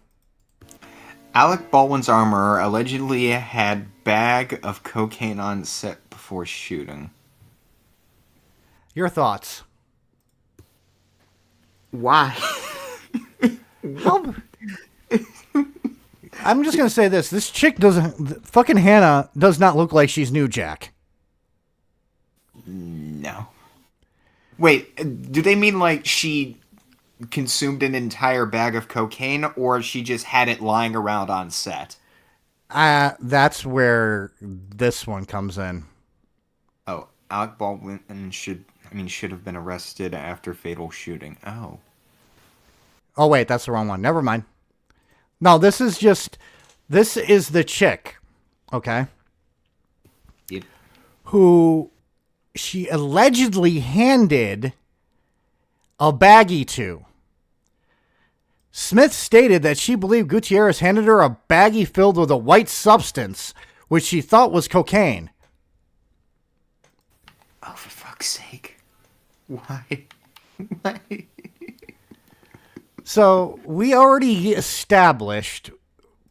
Alec Baldwin's armorer allegedly had bag of cocaine on set before shooting. Your thoughts. Why? How? I'm just going to say this. This chick fucking Hannah does not look like she's New Jack. No. Wait, do they mean like she consumed an entire bag of cocaine, or she just had it lying around on set? That's where this one comes in. Oh, Alec Baldwin should have been arrested after fatal shooting. Oh, wait, that's the wrong one. Never mind. No, this is the chick, okay? Yep. Who she allegedly handed a baggie to. Smith stated that she believed Gutierrez handed her a baggie filled with a white substance, which she thought was cocaine. Oh, for fuck's sake. Why? Why? So we already established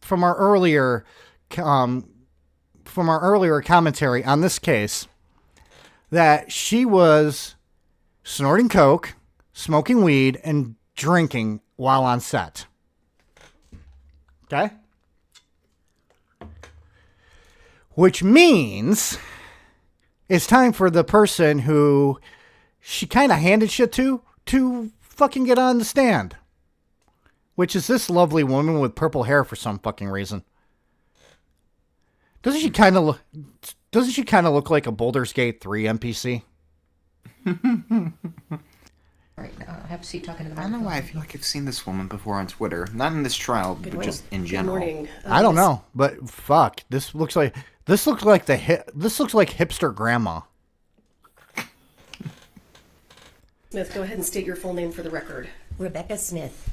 from our earlier commentary on this case that she was snorting coke, smoking weed, and drinking while on set. Okay? Which means it's time for the person who she kind of handed shit to fucking get on the stand. which is this lovely woman with purple hair for some fucking reason. Doesn't she kind of look like a Baldur's Gate 3 NPC? All right, have a seat talking to the I don't know why I feel like I've seen this woman before on Twitter. Not in this trial, but just in general. Good morning. I don't know, but fuck, this looks like hipster grandma. Smith, go ahead and state your full name for the record. Rebecca Smith.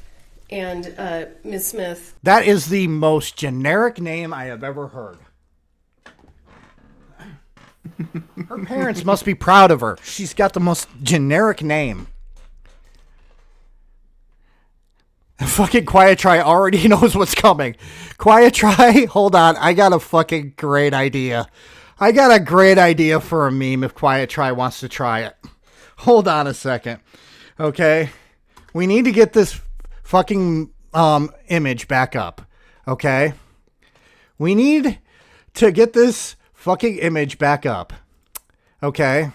And Ms. Smith, That is the most generic name I have ever heard. Her parents must be proud of her. She's got the most generic name. Fucking Quiet Try already knows what's coming. Quiet Try, hold on. I got a fucking great idea. I got a great idea for a meme if Quiet Try wants to try it. Hold on a second. Okay? We need to get this fucking image back up. Okay? We need to get this fucking image back up. Okay?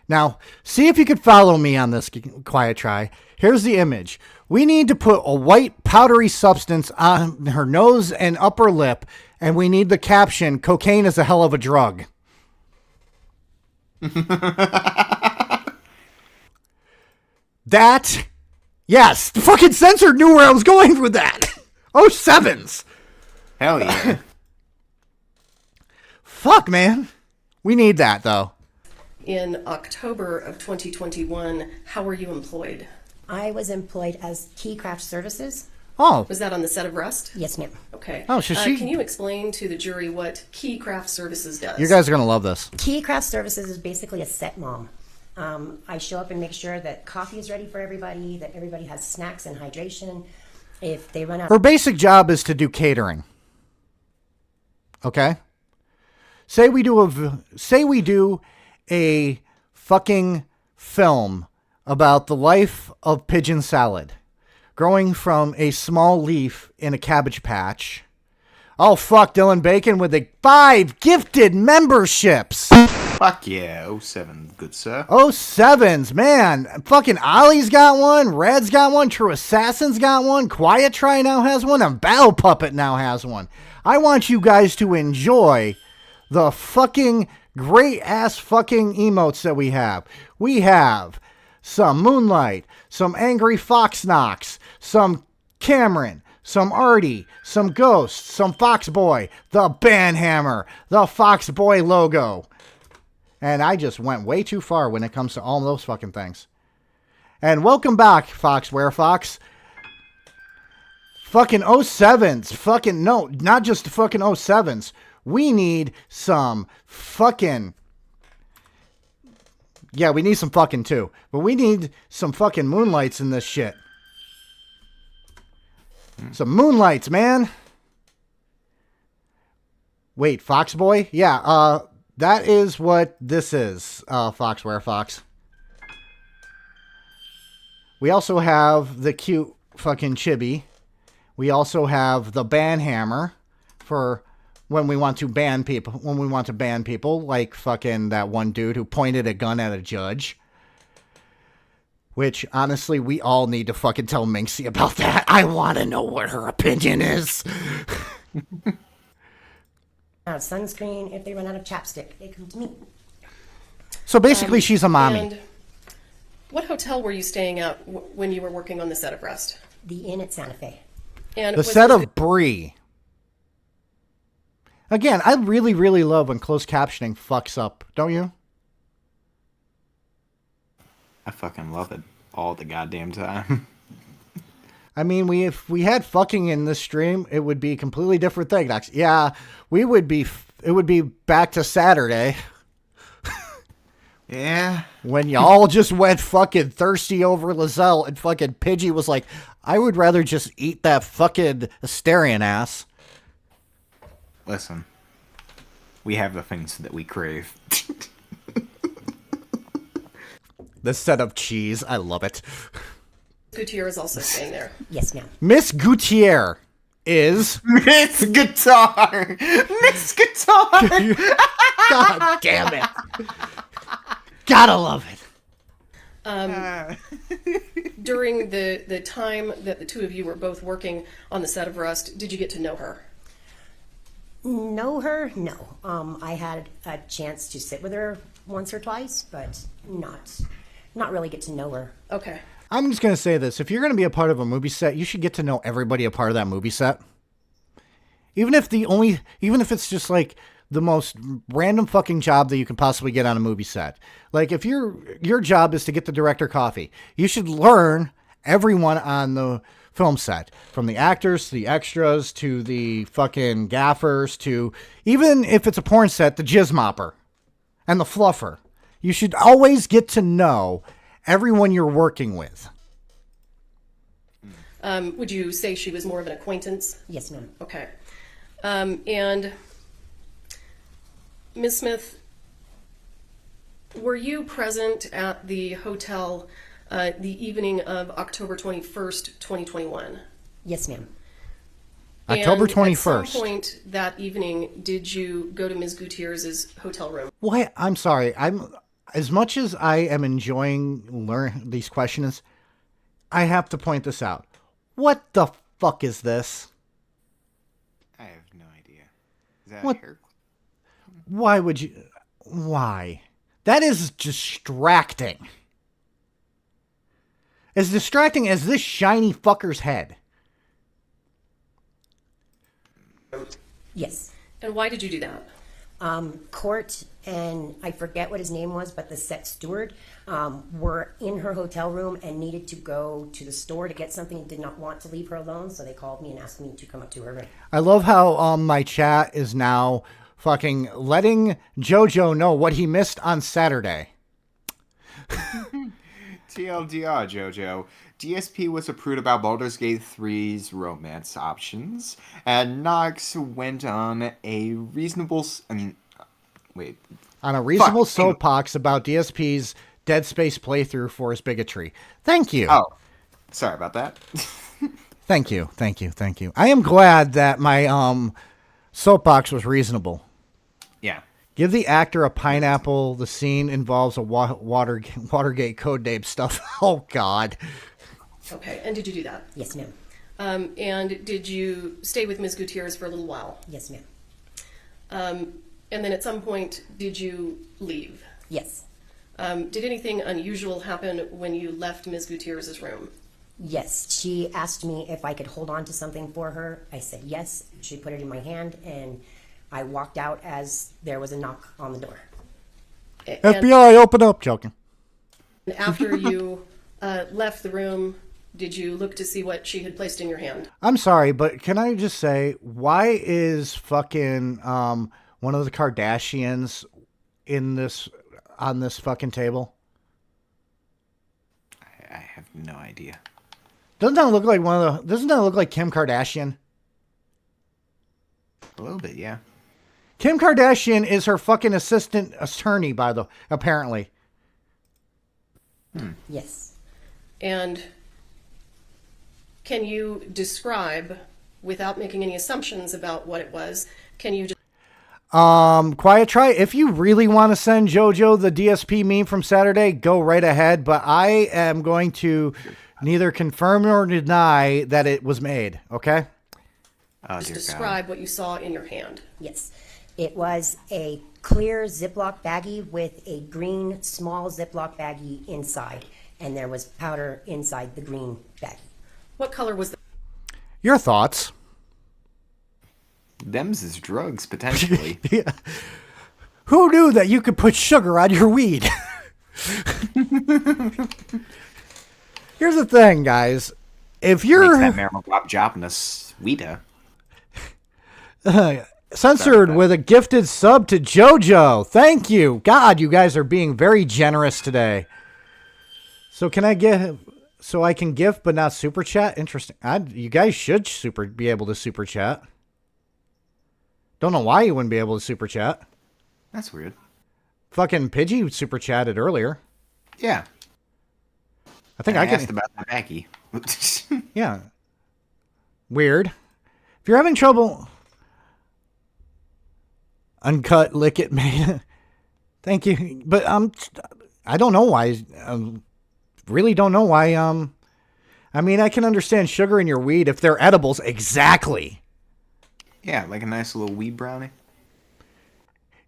Now, see if you could follow me on this, Quiet Try. Here's the image. We need to put a white powdery substance on her nose and upper lip, and we need the caption, "Cocaine is a hell of a drug." That, yes, the fucking censor knew where I was going with that. Oh, sevens. Hell yeah. Fuck, man. We need that, though. in October of 2021, how were you employed? I was employed as Key Craft Services. Oh. Was that on the set of Rust? Yes, ma'am. Okay. Oh, so she... Can you explain to the jury what Key Craft Services does? You guys are going to love this. Key Craft Services is basically a set mom. I show up and make sure that coffee is ready for everybody, that everybody has snacks and hydration. If they run out... Her basic job is to do catering. Okay? Say we do a fucking film about the life of pigeon salad, growing from a small leaf in a cabbage patch. Oh, fuck, Dylan Bacon with the 5 gifted memberships. Fuck yeah, 07, good sir. 07s, man. Fucking Ollie's got one, Red's got one, True Assassin's got one, Quiet Try now has one, and Battle Puppet now has one. I want you guys to enjoy the fucking great ass fucking emotes that we have. We have some Moonlight, some Angry Fox Knox, some Cameron, some Artie, some Ghost, some Foxboy, the Banhammer, the Foxboy logo. And I just went way too far when it comes to all those fucking things. And welcome back, Foxware Fox. Fucking 07s. Fucking, no, not just the fucking 07s. We need some fucking... Yeah, we need some fucking too. But we need some fucking Moonlights in this shit. Some Moonlights, man. Wait, Foxboy? Yeah, that is what this is, Foxware Fox. We also have the cute fucking chibi. We also have the Banhammer for when we want to ban people. When we want to ban people, like fucking that one dude who pointed a gun at a judge. Which, honestly, we all need to fucking tell Minxie about that. I want to know what her opinion is. Sunscreen. If they run out of chapstick, they come to me. So basically, she's a mommy. And what hotel were you staying at when you were working on the set of Rust? The Inn at Santa Fe. And the set of Bree. Again, I really, really love when closed captioning fucks up, don't you? I fucking love it all the goddamn time. I mean, if we had fucking in this stream, it would be a completely different thing. Yeah, it would be back to Saturday. Yeah. When y'all just went fucking thirsty over Lizelle and fucking Pidgey was like, I would rather just eat that fucking Asterian ass. Listen, we have the things that we crave. The set of cheese, I love it. Gutierrez also staying there. Yes, ma'am. Miss Gutierrez is... Miss Guitar! Miss Guitar! God damn it. Gotta love it. During the time that the two of you were both working on the set of Rust, did you get to know her? Know her? No. I had a chance to sit with her once or twice, but not really get to know her. Okay. I'm just going to say this. If you're going to be a part of a movie set, you should get to know everybody a part of that movie set. Even if it's just like the most random fucking job that you can possibly get on a movie set. Like if your job is to get the director coffee, you should learn everyone on the film set, from the actors to the extras to the fucking gaffers to, even if it's a porn set, the jizz mopper and the fluffer. You should always get to know everyone you're working with. Would you say she was more of an acquaintance? Yes, ma'am. Okay. And Ms. Smith, were you present at the hotel the evening of October 21st, 2021? Yes, ma'am. October 21st. At some point that evening, did you go to Ms. Gutierrez's hotel room? What? I'm sorry. As much as I am enjoying learning these questions, I have to point this out. What the fuck is this? I have no idea. Is that What? hair? Why would you? Why? That is distracting. As distracting as this shiny fucker's head. Yes. And why did you do that? Court and I forget what his name was, but the set steward were in her hotel room and needed to go to the store to get something and did not want to leave her alone, so they called me and asked me to come up to her room. I love how my chat is now fucking letting JoJo know what he missed on Saturday. TLDR, JoJo. DSP was approved about Baldur's Gate 3's romance options, and Nox went on a reasonable... On a reasonable soapbox about DSP's Dead Space playthrough for his bigotry. Thank you. Oh, sorry about that. Thank you. I am glad that my soapbox was reasonable. Yeah. Give the actor a pineapple. The scene involves a Watergate code name stuff. Oh, God. Okay, and did you do that? Yes, ma'am. And did you stay with Ms. Gutierrez for a little while? Yes, ma'am. And then at some point, did you leave? Yes. Did anything unusual happen when you left Ms. Gutierrez's room? Yes. She asked me if I could hold on to something for her. I said yes. She put it in my hand, and I walked out as there was a knock on the door. FBI, open up. Joking. And after you left the room, did you look to see what she had placed in your hand? I'm sorry, but can I just say, why is fucking one of the Kardashians on this fucking table? I have no idea. Doesn't that look like Kim Kardashian? A little bit, yeah. Kim Kardashian is her fucking assistant attorney, apparently. Yes. And can you describe, without making any assumptions about what it was, can you just... Quiet try. If you really want to send JoJo the DSP meme from Saturday, go right ahead. But I am going to neither confirm nor deny that it was made. Okay? just describe what you saw in your hand? Yes. It was a clear Ziploc baggie with a green small Ziploc baggie inside, and there was powder inside the green baggie. What color was the... Your thoughts? Them's is drugs, potentially. Yeah. Who knew that you could put sugar on your weed? Here's the thing, guys. If you're... Makes that Maribop job in a sweeter. Censored with a gifted sub to JoJo. Thank you. God, you guys are being very generous today. So can I get... So I can gift but not super chat? Interesting. You guys should be able to super chat. Don't know why you wouldn't be able to super chat. That's weird. Fucking Pidgey super chatted earlier. Yeah. I think I can... asked about the Maggie. Yeah. Weird. If you're having trouble... Uncut, lick it, man. Thank you. But I don't know why. really don't know why. I mean, I can understand sugar in your weed if they're edibles. Exactly. Yeah, like a nice little weed brownie.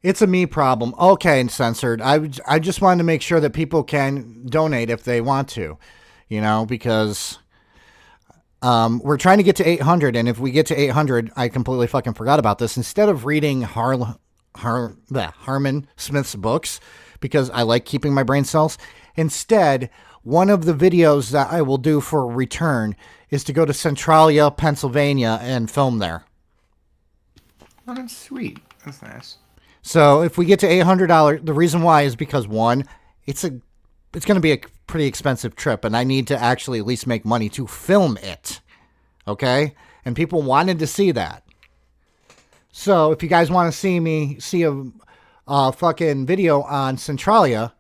It's a me problem. Okay, and censored. I just wanted to make sure that people can donate if they want to, because we're trying to get to 800, and if we get to 800, I completely fucking forgot about this. Instead of reading Harmon Smith's books, because I like keeping my brain cells, instead, one of the videos that I will do for a return is to go to Centralia, Pennsylvania, and film there. Oh, that's sweet. That's nice. So if we get to $800, the reason why is because, one, it's going to be a pretty expensive trip, and I need to actually at least make money to film it. Okay? And people wanted to see that. So if you guys want to see a fucking video on Centralia,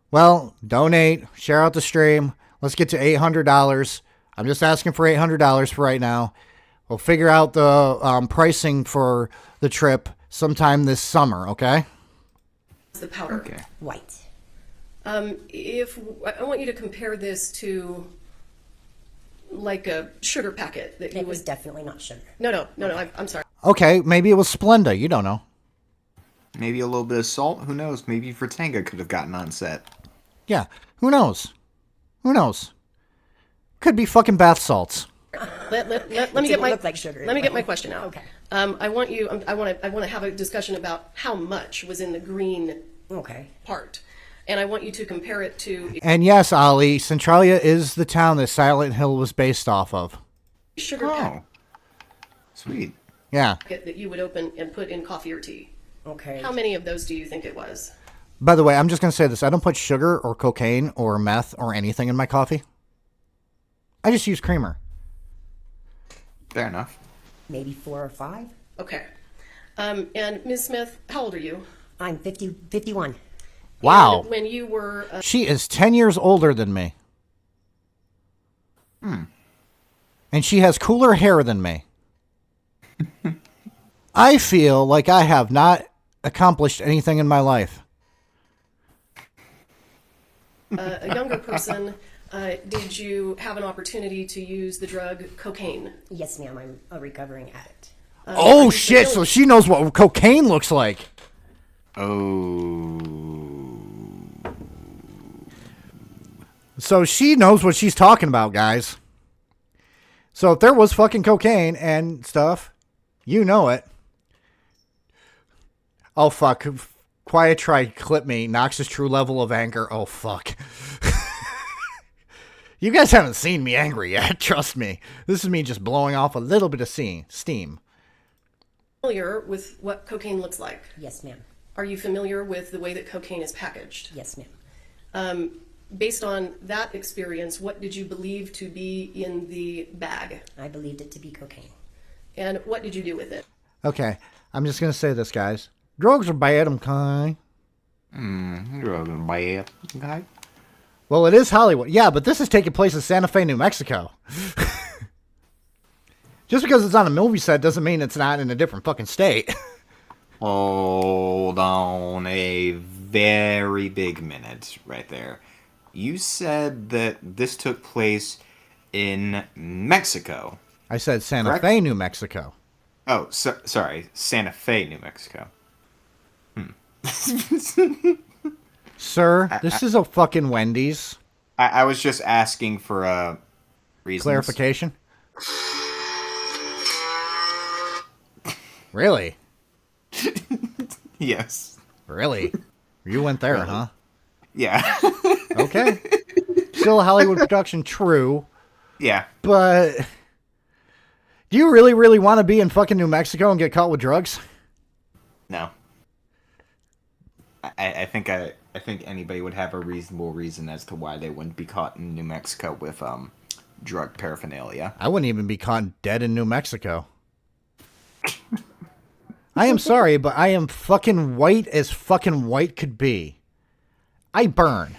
well, donate, share out the stream. Let's get to $800. I'm just asking for $800 for right now. We'll figure out the pricing for the trip sometime this summer, okay? The powder. Okay. White. If I want you to compare this to like a sugar packet that you It was would. definitely not sugar. No. I'm sorry. Okay, maybe it was Splenda. You don't know. Maybe a little bit of salt. Who knows? Maybe Vertanga could have gotten on set. Yeah, who knows? Who knows? Could be fucking bath salts. Let me It get didn't my look like sugar. Let me get my question out. Okay. I want to have a discussion about how much was in the green Okay. part, and I want you to compare it to And yes, Ali, Centralia is the town that Silent Hill was based off of. a sugar packet Sweet. Yeah. that you would open and put in coffee or tea. Okay. How many of those do you think it was? By the way, I'm just going to say this. I don't put sugar or cocaine or meth or anything in my coffee. I just use creamer. Fair enough. Maybe 4 or 5. Okay. And Ms. Smith, how old are you? I'm 51. Wow. And when you were She is 10 years older than me. And she has cooler hair than me. I feel like I have not accomplished anything in my life. a younger person, did you have an opportunity to use the drug cocaine? Yes, ma'am. I'm a recovering addict. Oh, shit. So she knows what cocaine looks like. Oh. So she knows what she's talking about, guys. So if there was fucking cocaine and stuff, you know it. Oh, fuck. Quiet tried clip me. Knox's true level of anger. Oh, fuck. You guys haven't seen me angry yet. Trust me. This is me just blowing off a little bit of steam. Familiar with what cocaine looks like? Yes, ma'am. Are you familiar with the way that cocaine is packaged? Yes, ma'am. Based on that experience, what did you believe to be in the bag? I believed it to be cocaine. And what did you do with it? Okay. I'm just going to say this, guys. Drugs are bad, okay? Drugs are bad. Okay. Well, it is Hollywood. Yeah, but this is taking place in Santa Fe, New Mexico. Just because it's on a movie set doesn't mean it's not in a different fucking state. Hold on a very big minute right there. You said that this took place in Mexico. I said Santa Correct? Fe, New Mexico. Oh, sorry. Santa Fe, New Mexico. Sir, this is a fucking Wendy's. I was just asking for reasons. Clarification. Really? Yes. Really? You went there, huh? Yeah. Okay. Still a Hollywood production, true. Yeah. But do you really, really want to be in fucking New Mexico and get caught with drugs? No. I think anybody would have a reasonable reason as to why they wouldn't be caught in New Mexico with drug paraphernalia. I wouldn't even be caught dead in New Mexico. I am sorry, but I am fucking white as fucking white could be. I burn.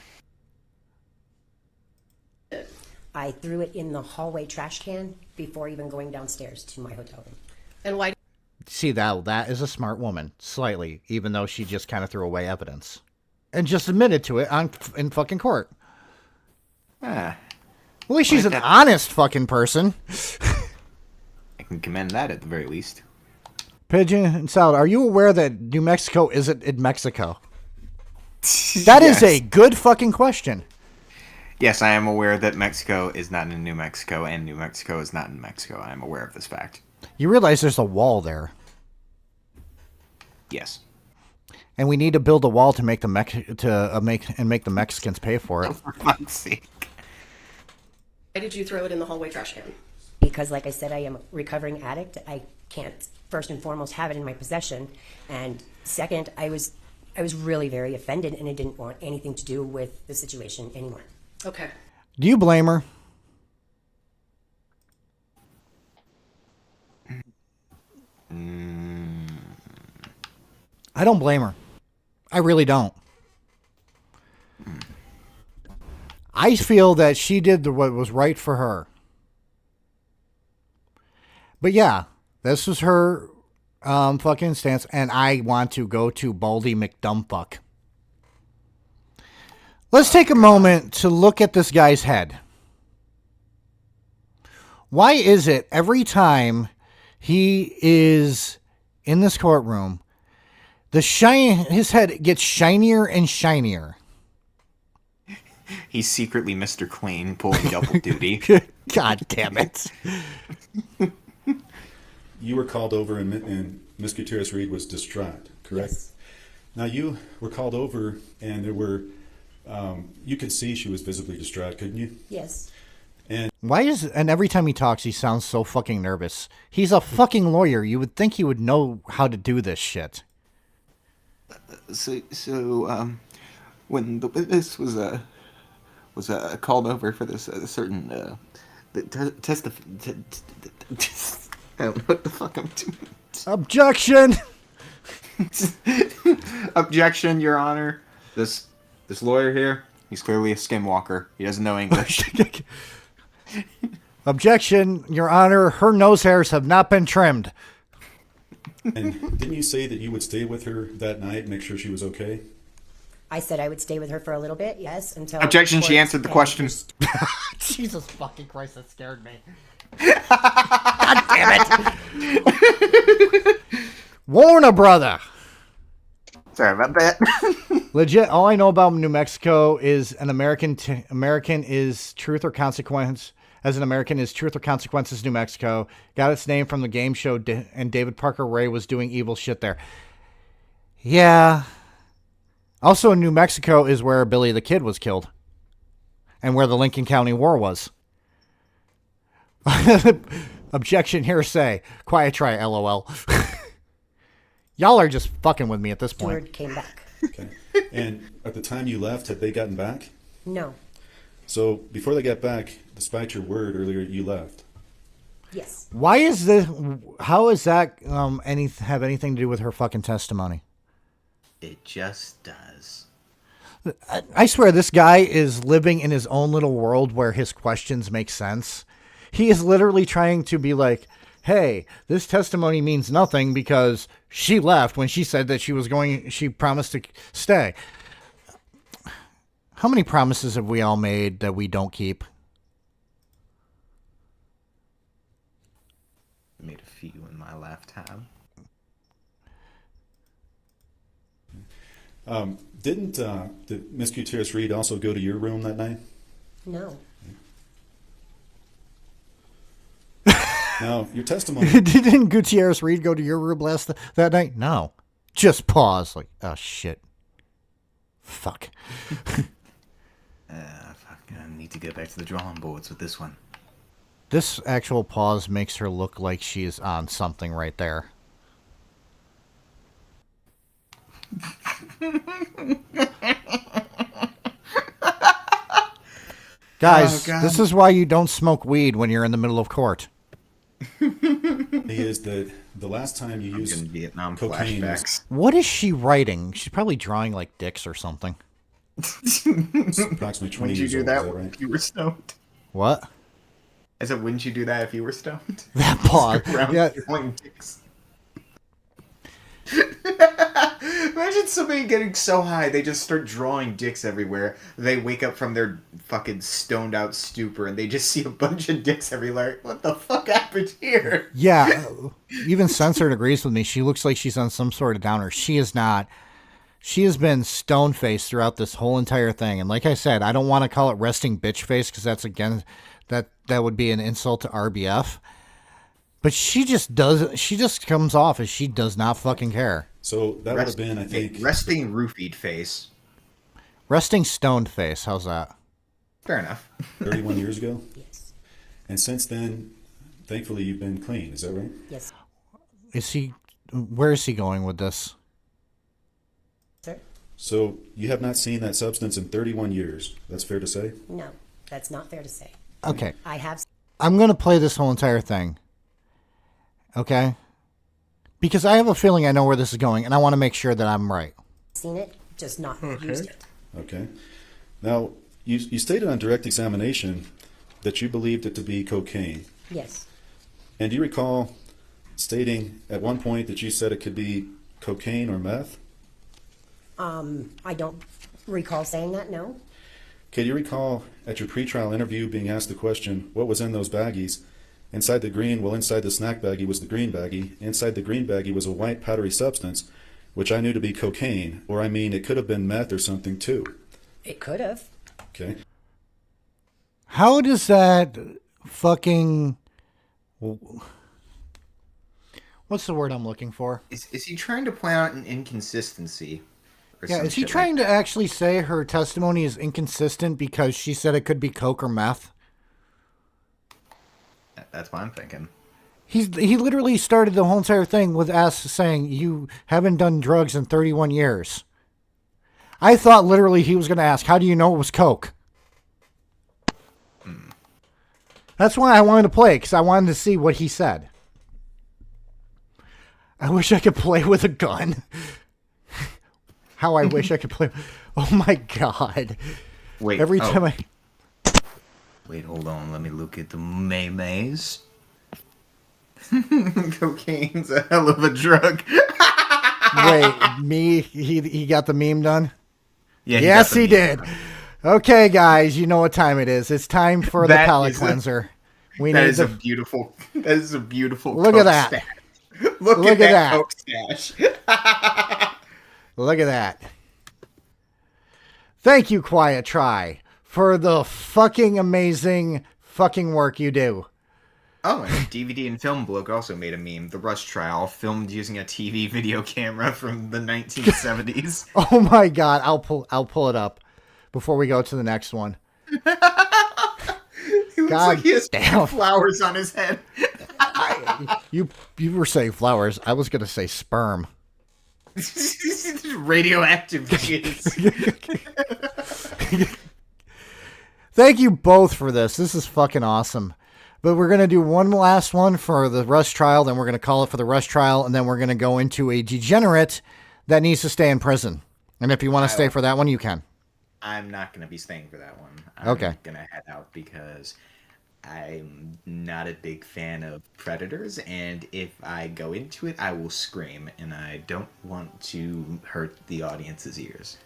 I threw it in the hallway trash can before even going downstairs to my hotel room. And why? See, that is a smart woman, slightly, even though she just kind of threw away evidence. And just admitted to it in fucking court. Ah, At least she's an that- honest fucking person. I can commend that at the very least. Pigeon and Salad, are you aware that New Mexico isn't in Mexico? That is a good fucking question. Yes, I am aware that Mexico is not in New Mexico, and New Mexico is not in Mexico. I am aware of this fact. You realize there's a wall there, Yes. and we need to build a wall to make the make the Mexicans pay for it. For fuck's sake. Why did you throw it in the hallway trash can? Because, like I said, I am a recovering addict. I can't, first and foremost, have it in my possession. And second, I was really very offended, and I didn't want anything to do with the situation anymore. Okay. Do you blame her? I don't blame her. I really don't. I feel that she did what was right for her. But yeah, this was her fucking stance, and I want to go to Baldy McDumbfuck. Let's take a moment to look at this guy's head. Why is it every time he is in this courtroom, his head gets shinier and shinier? He's secretly Mr. Clean, pulling double duty. God damn it. You were called over and Miss Gutierrez-Reed was distraught, correct? Yes. Now you were called over and there were, you could see she was visibly distraught, couldn't you? Yes. And every time he talks, he sounds so fucking nervous. He's a fucking lawyer. You would think he would know how to do this shit. So, when the witness was called over for this certain I don't know what the fuck I'm doing. Objection! Objection, Your Honor. This lawyer here, he's clearly a skinwalker. He doesn't know English. Objection, Your Honor. Her nose hairs have not been trimmed. And didn't you say that you would stay with her that night, make sure she was okay? I said I would stay with her for a little bit, yes, until... Objection, she answered the question. Jesus fucking Christ, that scared me. God damn it. Warner brother. Sorry about that. Legit, all I know about New Mexico is an American is truth or consequence. As an American is truth or consequences, New Mexico. Got its name from the game show, and David Parker Ray was doing evil shit there. Yeah. Also in New Mexico is where Billy the Kid was killed. And where the Lincoln County War was. Objection, hearsay. Quiet try, LOL. Y'all are just fucking with me at this point. Stewart came back. Okay. And at the time you left, had they gotten back? No. So before they got back, despite your word earlier, you left. Yes. Why is this? How is that have anything to do with her fucking testimony? It just does. I swear this guy is living in his own little world where his questions make sense. He is literally trying to be like, hey, this testimony means nothing because she left when she said that she promised to stay. How many promises have we all made that we don't keep? I made a few in my lifetime. Did Miss Gutierrez-Reed also go to your room that night? No. Now, your testimony... Didn't Gutierrez-Reed go to your room that night? No. Just pause. Like, oh, shit. Fuck. Fuck, I need to go back to the drawing boards with this one. This actual pause makes her look like she is on something right there. Guys, this is why you don't smoke weed when you're in the middle of court. is that the last time you used Vietnam cocaine was flashbacks. What is she writing? She's probably drawing like dicks or something. approximately 20 Wouldn't you years do old, that is that if right? you were stoned? What? I said, wouldn't you do that if you were stoned? That pause. Around Yeah. drawing dicks. Imagine somebody getting so high they just start drawing dicks everywhere. They wake up from their fucking stoned out stupor and they just see a bunch of dicks everywhere. What the fuck happened here? Yeah, even Censored agrees with me. She looks like she's on some sort of downer. She is not. She has been stone-faced throughout this whole entire thing. And like I said, I don't want to call it resting bitch face because that's, again, that would be an insult to RBF. But she just comes off as she does not fucking care. So that would have been, I think... Resting roofied face. Resting stoned face. How's that? Fair enough. 31 years ago? Yes. And since then, thankfully, you've been clean. Is that right? Yes. Where is he going with this? Sir? So you have not seen that substance in 31 years. That's fair to say? No, that's not fair to say. Okay. I have I'm going to play this whole entire thing. Okay? Because I have a feeling I know where this is going, and I want to make sure that I'm right. seen it, just not used it. Okay. Now, you stated on direct examination that you believed it to be cocaine. Yes. And do you recall stating at one point that you said it could be cocaine or meth? I don't recall saying that, no. Can you recall at your pretrial interview being asked the question, what was in those baggies? Inside the snack baggie was the green baggie. Inside the green baggie was a white powdery substance, which I knew to be cocaine, or I mean, it could have been meth or something too. It could have. Okay. How does that fucking... What's the word I'm looking for? Is he trying to point out an inconsistency? Yeah, is he trying to actually say her testimony is inconsistent because she said it could be coke or meth? That's what I'm thinking. He literally started the whole entire thing with us saying, you haven't done drugs in 31 years. I thought literally he was going to ask, how do you know it was coke? That's why I wanted to play it, because I wanted to see what he said. I wish I could play with a gun. How I wish I could play. Oh my God. Wait. Every time I... Wait, hold on. Let me look at the maymays. Cocaine's a hell of a drug. Wait, he got the meme done? Yeah. Yes, he did. Okay, guys, you know what time it is. It's time for the palate cleanser. That is a beautiful Look at that. Stash. Look at that Coke stash. Look at that. Thank you, Quiet Try, for the fucking amazing fucking work you do. Oh, and DVD and Film Bloke also made a meme. The Rush Trial, filmed using a TV video camera from the 1970s. Oh my God, I'll pull it up before we go to the next one. He looks like he has flowers on his head. You were saying flowers. I was going to say sperm. Radioactive kids. Thank you both for this. This is fucking awesome. But we're going to do one last one for the Rush Trial, then we're going to call it for the Rush Trial, and then we're going to go into a degenerate that needs to stay in prison. And if you want to stay for that one, you can. I'm not going to be staying for that one. I'm okay. going to head out because I'm not a big fan of predators, and if I go into it, I will scream, and I don't want to hurt the audience's ears.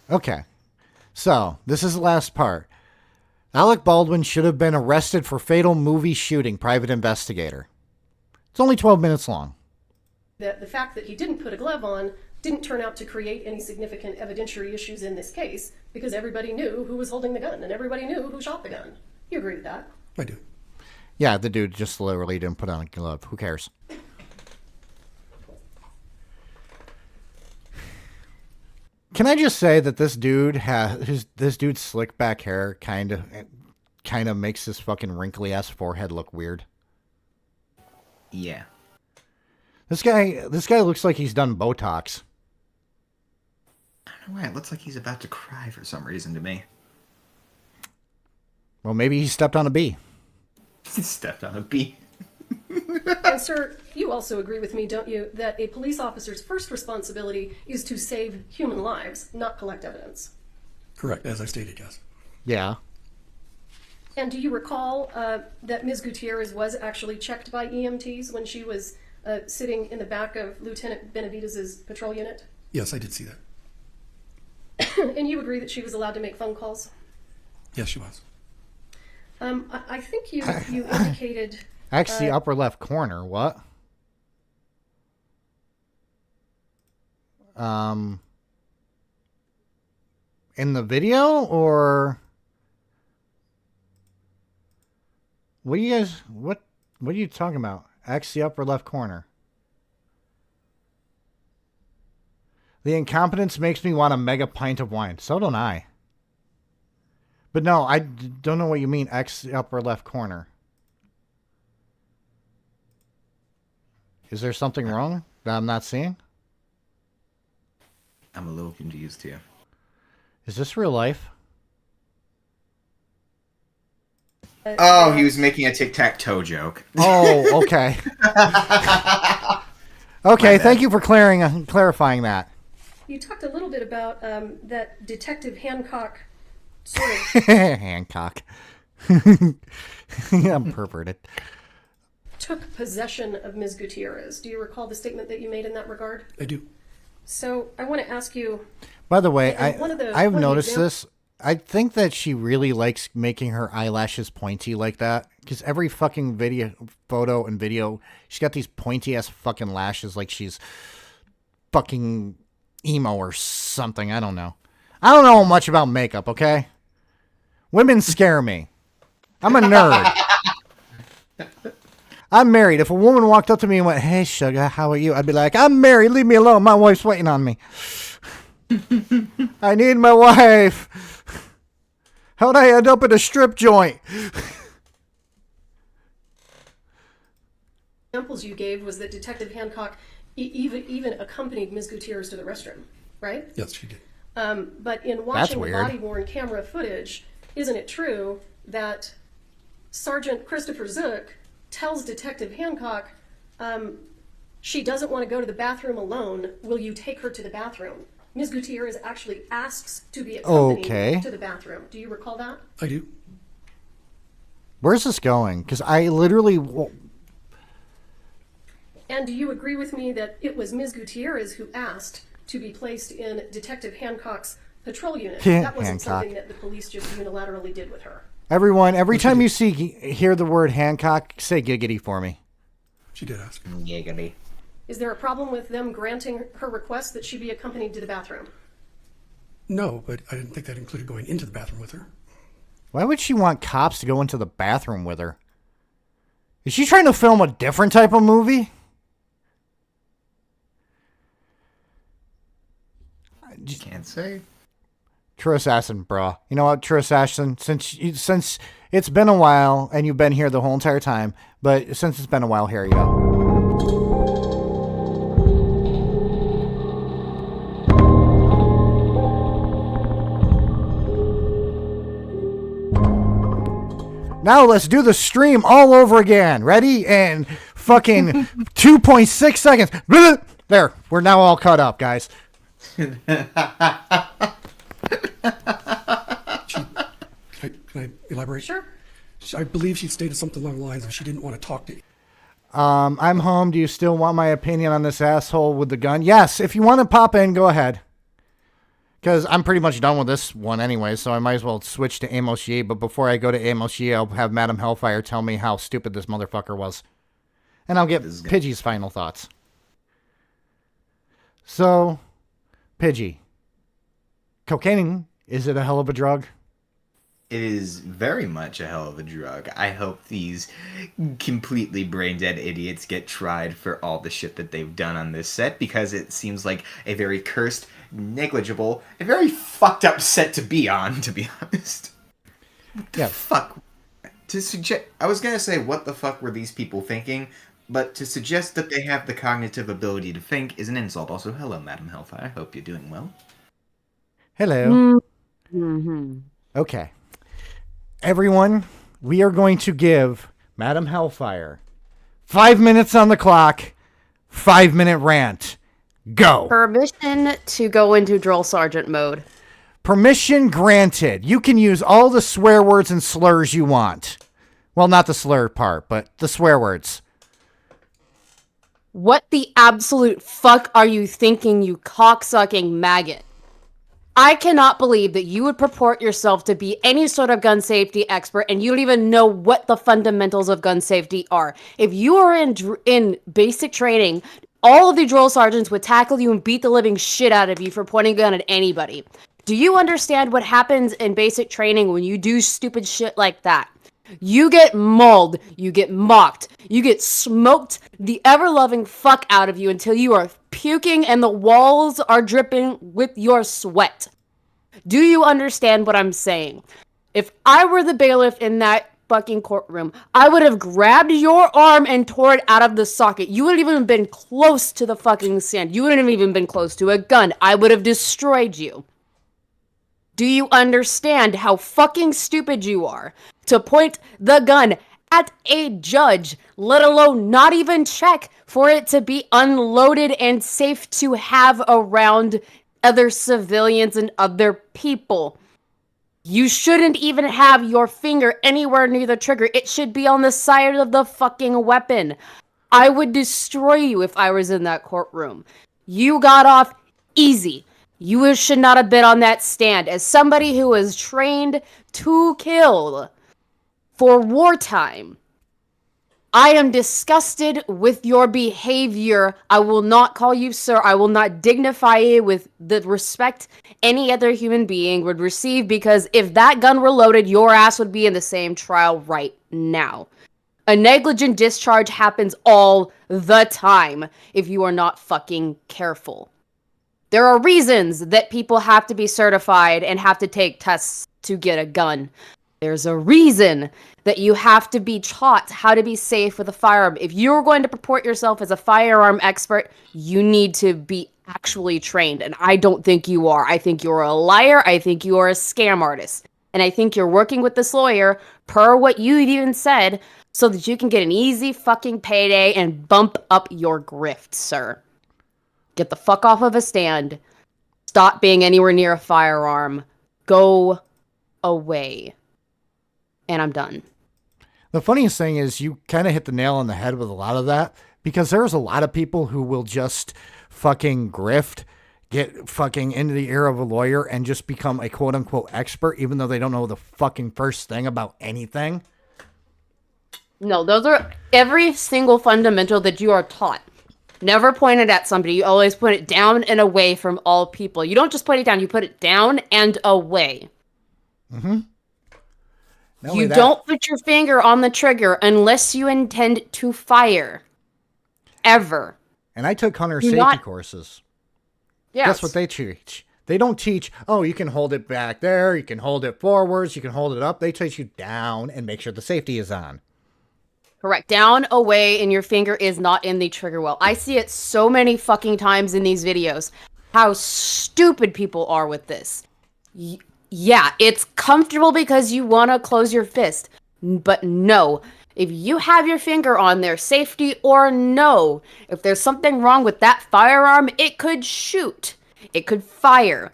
Okay. So, this is the last part. Alec Baldwin should have been arrested for fatal movie shooting, private investigator. It's only 12 minutes long. That the fact that he didn't put a glove on didn't turn out to create any significant evidentiary issues in this case because everybody knew who was holding the gun and everybody knew who shot the gun. You agree with that? I do. Yeah, the dude just literally didn't put on a glove. Who cares? Can I just say that this dude this dude's slick back hair kind of makes his fucking wrinkly ass forehead look weird. Yeah. This guy looks like he's done Botox. I don't know why. It looks like he's about to cry for some reason to me. Well, maybe he stepped on a bee. He stepped on a bee. And sir, you also agree with me, don't you, that a police officer's first responsibility is to save human lives, not collect evidence? Correct, as I stated, yes. Yeah. And do you recall that Ms. Gutierrez was actually checked by EMTs when she was sitting in the back of Lieutenant Benavidez's patrol unit? Yes, I did see that. And you agree that she was allowed to make phone calls? Yes, she was. I think you indicated... Actually, upper left corner. What? In the video, or what are you guys? What are you talking about? Actually, upper left corner. The incompetence makes me want a mega pint of wine. So don't I. But no, I don't know what you mean. X upper left corner. Is there something wrong that I'm not seeing? I'm a little confused here. Is this real life? Oh, he was making a tic-tac-toe joke. Oh, okay. Okay, thank you for clarifying that. You talked a little bit about that Detective Hancock sort of Hancock. I'm perverted. took possession of Ms. Gutierrez. Do you recall the statement that you made in that regard? I do. So I want to ask you... By the way, I've I've noticed this. I think that she really likes making her eyelashes pointy like that. Because every fucking photo and video, she's got these pointy ass fucking lashes like she's fucking emo or something. I don't know. I don't know much about makeup, okay? Women scare me. I'm a nerd. I'm married. If a woman walked up to me and went, "Hey, sugar, how are you?" I'd be like, "I'm married. Leave me alone. My wife's waiting on me. I need my wife. How'd I end up at a strip joint?" Examples you gave was that Detective Hancock even accompanied Ms. Gutierrez to the restroom, right? Yes, she did. But in watching the body-worn camera footage, isn't it true that Sergeant Christopher Zook tells Detective Hancock, she doesn't want to go to the bathroom alone. Will you take her to the bathroom? Ms. Gutierrez actually asks to be accompanied to the bathroom. Do you recall that? I do. Where's this going? Because I literally... And do you agree with me that it was Ms. Gutierrez who asked to be placed in Detective Hancock's patrol unit? That wasn't something that the police just unilaterally did with her. Everyone, every time you hear the word Hancock, say giggity for me. She did ask. Giggity. Is there a problem with them granting her request that she be accompanied to the bathroom? No, but I didn't think that included going into the bathroom with her. Why would she want cops to go into the bathroom with her? Is she trying to film a different type of movie? Can't say. True Assassin, bro. You know what, True Assassin, since it's been a while, and you've been here the whole entire time, but since it's been a while, here you go. Now let's do the stream all over again. Ready? And fucking 2.6 seconds. There, we're now all caught up, guys. Can I elaborate? Sure. I believe she stated something along the lines of she didn't want to talk to you. I'm home. Do you still want my opinion on this asshole with the gun? Yes. If you want to pop in, go ahead. Because I'm pretty much done with this one anyway, so I might as well switch to Amos Yee. But before I go to Amos Yee, I'll have Madam Hellfire tell me how stupid this motherfucker was. And I'll get Pidgey's final thoughts. So, Pidgey. Cocaine, is it a hell of a drug? It is very much a hell of a drug. I hope these completely brain-dead idiots get tried for all the shit that they've done on this set, because it seems like a very cursed, negligible, a very fucked up set to be on, to be honest. What the fuck? I was gonna say, what the fuck were these people thinking? But to suggest that they have the cognitive ability to think is an insult. Also, hello, Madam Hellfire. Hope you're doing well. Hello. Mm-hmm. Okay. Everyone, we are going to give Madam Hellfire 5 minutes on the clock, 5-minute rant. Go. Permission to go into drill sergeant mode. Permission granted. You can use all the swear words and slurs you want. Well, not the slur part, but the swear words. What the absolute fuck are you thinking, you cocksucking maggot? I cannot believe that you would purport yourself to be any sort of gun safety expert and you don't even know what the fundamentals of gun safety are. If you are in basic training, all of the drill sergeants would tackle you and beat the living shit out of you for pointing a gun at anybody. Do you understand what happens in basic training when you do stupid shit like that? You get mauled, you get mocked, you get smoked the ever-loving fuck out of you until you are puking and the walls are dripping with your sweat. Do you understand what I'm saying? If I were the bailiff in that fucking courtroom, I would have grabbed your arm and tore it out of the socket. You wouldn't even been close to the fucking sand. You wouldn't have even been close to a gun. I would have destroyed you. Do you understand how fucking stupid you are to point the gun at a judge, let alone not even check for it to be unloaded and safe to have around other civilians and other people? You shouldn't even have your finger anywhere near the trigger. It should be on the side of the fucking weapon. I would destroy you if I was in that courtroom. You got off easy. You should not have been on that stand. As somebody who was trained to kill for wartime, I am disgusted with your behavior. I will not call you sir. I will not dignify you with the respect any other human being would receive, because if that gun were loaded, your ass would be in the same trial right now. A negligent discharge happens all the time if you are not fucking careful. There are reasons that people have to be certified and have to take tests to get a gun. There's a reason that you have to be taught how to be safe with a firearm. If you're going to purport yourself as a firearm expert, you need to be actually trained. And I don't think you are. I think you're a liar. I think you are a scam artist. And I think you're working with this lawyer, per what you even said, so that you can get an easy fucking payday and bump up your grift, sir. Get the fuck off of a stand. Stop being anywhere near a firearm. Go away. And I'm done. The funniest thing is you kind of hit the nail on the head with a lot of that, because there's a lot of people who will just fucking grift, get fucking into the ear of a lawyer and just become a quote unquote expert, even though they don't know the fucking first thing about anything. No, those are every single fundamental that you are taught. Never point it at somebody. You always put it down and away from all people. You don't just put it down. You put it down and away. Mm-hmm. You don't put your finger on the trigger unless you intend to fire. Ever. And I took hunter safety courses. Yes. Guess what they teach? They don't teach, oh, you can hold it back there, you can hold it forwards, you can hold it up. They teach you down and make sure the safety is on. Correct. Down, away, and your finger is not in the trigger well. I see it so many fucking times in these videos. How stupid people are with this. Yeah, it's comfortable because you want to close your fist. But no. If you have your finger on there, safety or no, if there's something wrong with that firearm, it could shoot. It could fire.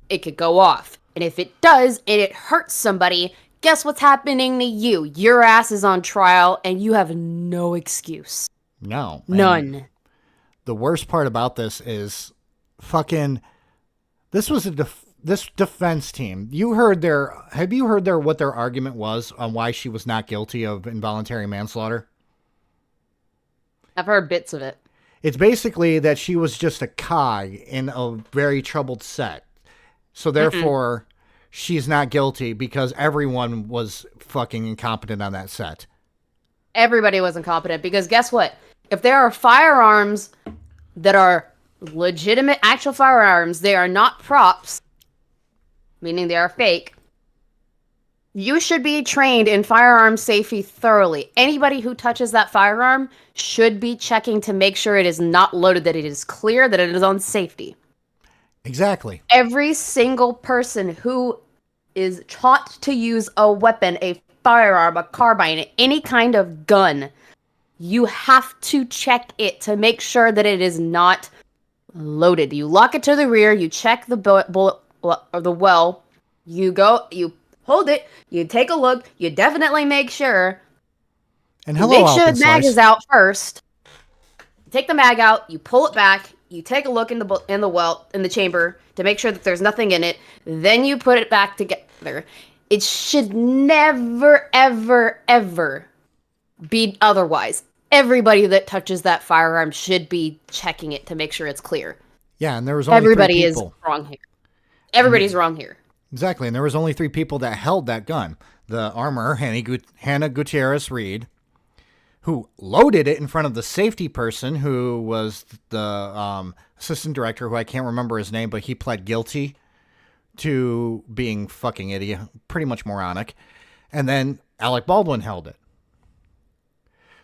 It could go off. And if it does, and it hurts somebody, guess what's happening to you? Your ass is on trial, and you have no excuse. No. None. The worst part about this is fucking, this was this defense team. Have you heard what their argument was on why she was not guilty of involuntary manslaughter? I've heard bits of it. It's basically that she was just a cog in a very troubled set. So therefore, she's not guilty because everyone was fucking incompetent on that set. Everybody was incompetent because guess what? If there are firearms that are legitimate actual firearms, they are not props, meaning they are fake, you should be trained in firearm safety thoroughly. Anybody who touches that firearm should be checking to make sure it is not loaded, that it is clear, that it is on safety. Exactly. Every single person who is taught to use a weapon, a firearm, a carbine, any kind of gun, you have to check it to make sure that it is not loaded. You lock it to the rear, you check the bullet or the well, you go, you hold it, you take a look, you definitely make sure. And hello, make sure the mag is out first. take the mag out, you pull it back, you take a look in the chamber to make sure that there's nothing in it, then you put it back together. It should never, ever, ever be otherwise. Everybody that touches that firearm should be checking it to make sure it's clear. Yeah, and there was only Everybody 3 is people. wrong here. Everybody's wrong here. Exactly, and there was only 3 people that held that gun. The armorer, Hannah Gutierrez-Reed, who loaded it in front of the safety person, who was the assistant director, who I can't remember his name, but he pled guilty to being fucking idiot, pretty much moronic. And then Alec Baldwin held it.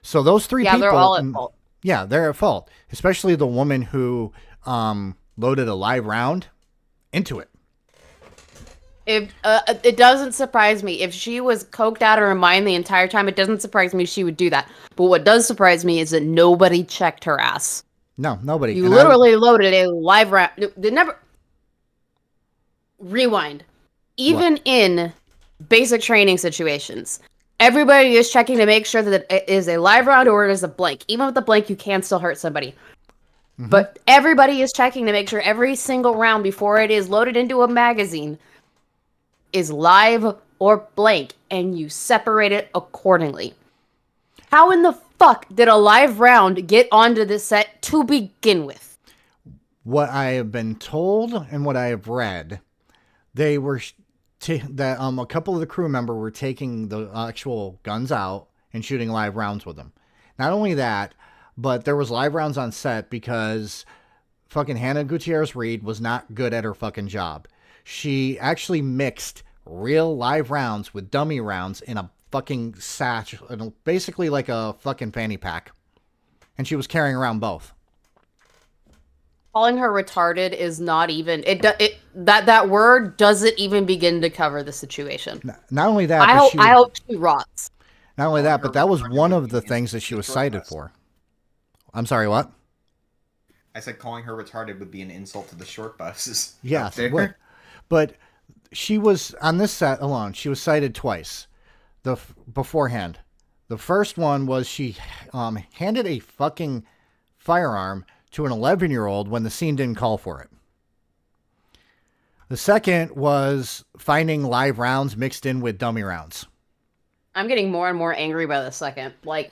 So those 3 people... Yeah, they're all at fault. Yeah, they're at fault. Especially the woman who loaded a live round into it. It doesn't surprise me. If she was coked out of her mind the entire time, it doesn't surprise me she would do that. But what does surprise me is that nobody checked her ass. No, nobody. You literally loaded a live round. They never... Rewind. Even in basic training situations, everybody is checking to make sure that it is a live round or it is a blank. Even with the blank, you can still hurt somebody. Mm-hmm. But everybody is checking to make sure every single round before it is loaded into a magazine is live or blank, and you separate it accordingly. How in the fuck did a live round get onto this set to begin with? What I have been told and what I have read, they were a couple of the crew members were taking the actual guns out and shooting live rounds with them. Not only that, but there was live rounds on set because fucking Hannah Gutierrez-Reed was not good at her fucking job. She actually mixed real live rounds with dummy rounds in a fucking satch, basically like a fucking fanny pack. And she was carrying around both. Calling her retarded is not even that word doesn't even begin to cover the situation. Not only that, I hope she rots. Not only that, but that was one of the things that she was cited for. I'm sorry, what? I said calling her retarded would be an insult to the short buses. Yes, it would. But she was, on this set alone, she was cited twice beforehand. The first one was she handed a fucking firearm to an 11-year-old when the scene didn't call for it. The second was finding live rounds mixed in with dummy rounds. I'm getting more and more angry by the second. Like,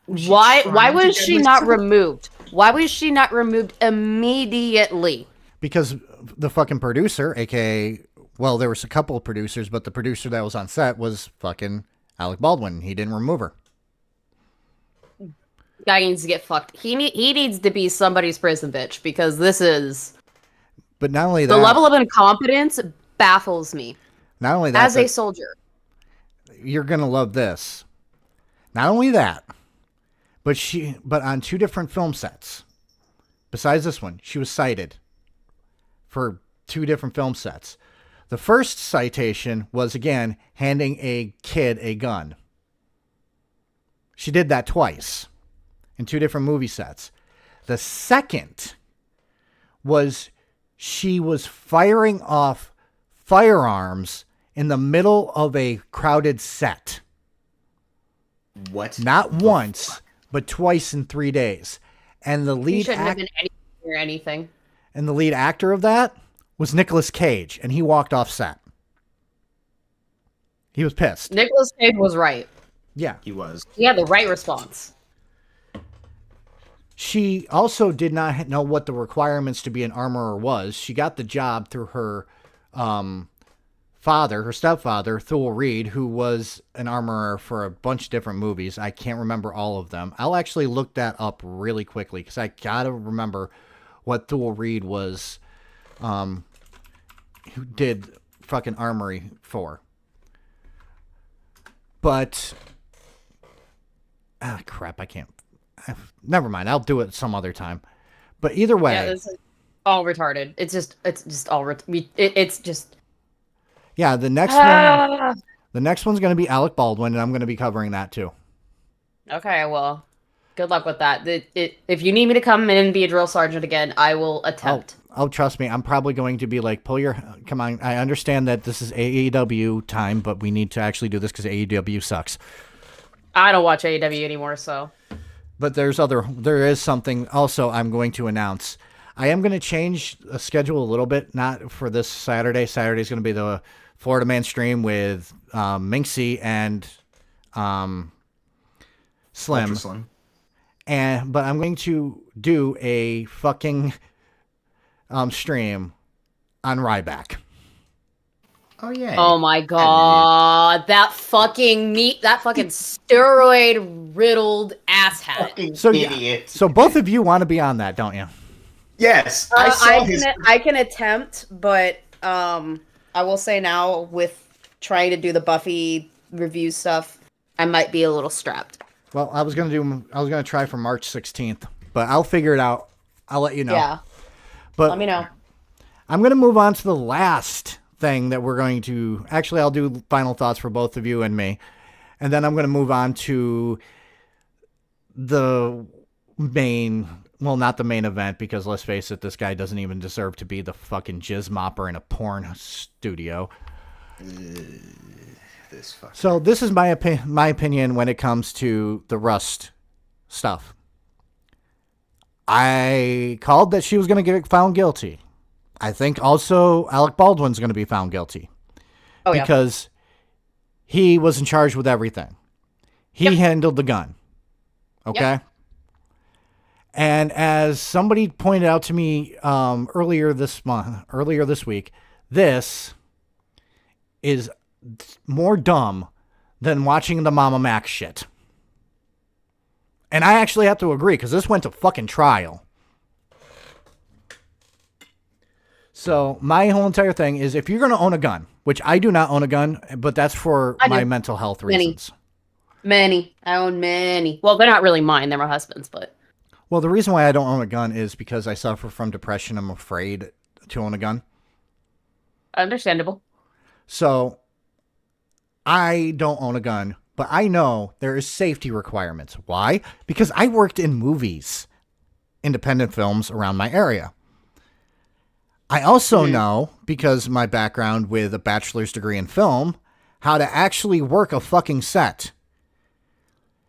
why was she not removed? Why was she not removed immediately? Because the fucking producer, aka, well, there was a couple of producers, but the producer that was on set was fucking Alec Baldwin. He didn't remove her. Guy needs to get fucked. He needs to be somebody's prison bitch because this is. But not only that, the level of incompetence baffles me. Not only that, as a soldier, you're gonna love this. Not only that, but on 2 different film sets. Besides this one, she was cited for 2 different film sets. The first citation was, again, handing a kid a gun. She did that twice in 2 different movie sets. The second was she was firing off firearms in the middle of a crowded set. What? Not once, but twice in 3 days. And the lead shouldn't have been or anything. And the lead actor of that was Nicolas Cage, and he walked off set. He was pissed. Nicolas Cage was right. Yeah. He was. He had the right response. She also did not know what the requirements to be an armorer was. She got the job through her her stepfather, Thule Reed, who was an armorer for a bunch of different movies. I can't remember all of them. I'll actually look that up really quickly because I gotta remember what Thule Reed was, who did fucking armory for. But, crap, I can't. Never mind. I'll do it some other time. But either way, yeah, this is all retarded. It's just all it's just. Yeah, the next one's going to be Alec Baldwin, and I'm going to be covering that too. Okay, well, good luck with that. If you need me to come in and be a drill sergeant again, I will attempt. Oh, trust me, I'm probably going to be like, come on. I understand that this is AEW time, but we need to actually do this because AEW sucks. I don't watch AEW anymore, so. But there is something also I'm going to announce. I am going to change the schedule a little bit, not for this Saturday. Saturday's going to be the Florida Man stream with Minxie and Slim. Ultra Slim. But I'm going to do a fucking stream on Ryback. Oh yeah. Oh my god, that fucking steroid riddled asshat. So idiot. So both of you want to be on that, don't you? Yes, I can attempt, but I will say now with trying to do the Buffy review stuff, I might be a little strapped. Well, I was gonna try for March 16th, but I'll figure it out. I'll let you know. Yeah. But let me know. I'm gonna move on to the last thing that we're going to. Actually, I'll do final thoughts for both of you and me, and then I'm gonna move on to the main. Well, not the main event, because let's face it, this guy doesn't even deserve to be the fucking jizz mopper in a porn studio. So this is my opinion when it comes to the Rust stuff. I called that she was going to get found guilty. I think also Alec Baldwin's going to be found guilty. Oh, yeah. Because he was in charge with everything. He handled the gun. Okay? Yep. And as somebody pointed out to me earlier this week, this is more dumb than watching the Mama Max shit. And I actually have to agree, because this went to fucking trial. So my whole entire thing is, if you're going to own a gun, which I do not own a gun, but that's for my mental health reasons. Many. I own many. Well, they're not really mine. They're my husband's, but. Well, the reason why I don't own a gun is because I suffer from depression. I'm afraid to own a gun. Understandable. So I don't own a gun, but I know there is safety requirements. Why? Because I worked in movies, independent films around my area. I also know, because my background with a bachelor's degree in film, how to actually work a fucking set.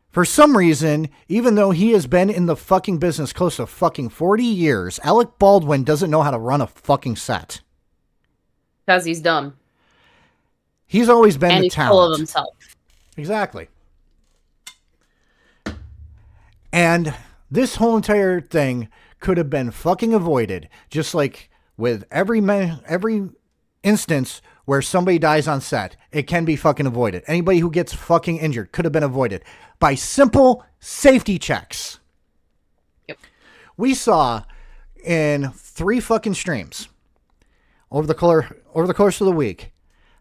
For some reason, even though he has been in the fucking business close to fucking 40 years, Alec Baldwin doesn't know how to run a fucking set. Because he's dumb. He's always been and the he's talent. full of himself. Exactly. And this whole entire thing could have been fucking avoided, just like with every instance where somebody dies on set, it can be fucking avoided. Anybody who gets fucking injured could have been avoided by simple safety checks. Yep. We saw in 3 fucking streams over the course of the week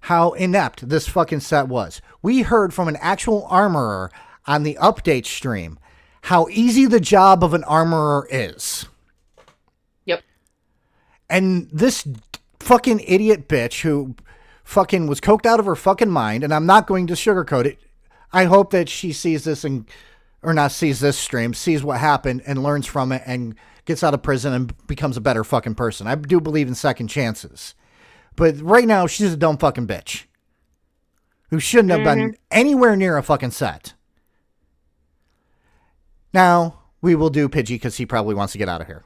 how inept this fucking set was. We heard from an actual armorer on the update stream how easy the job of an armorer is. Yep. And this fucking idiot bitch who fucking was coked out of her fucking mind, and I'm not going to sugarcoat it. I hope that she sees this or not sees this stream, sees what happened and learns from it and gets out of prison and becomes a better fucking person. I do believe in second chances. But right now, she's a dumb fucking bitch who shouldn't have been anywhere near a fucking set. Now, we will do Pidgey because he probably wants to get out of here.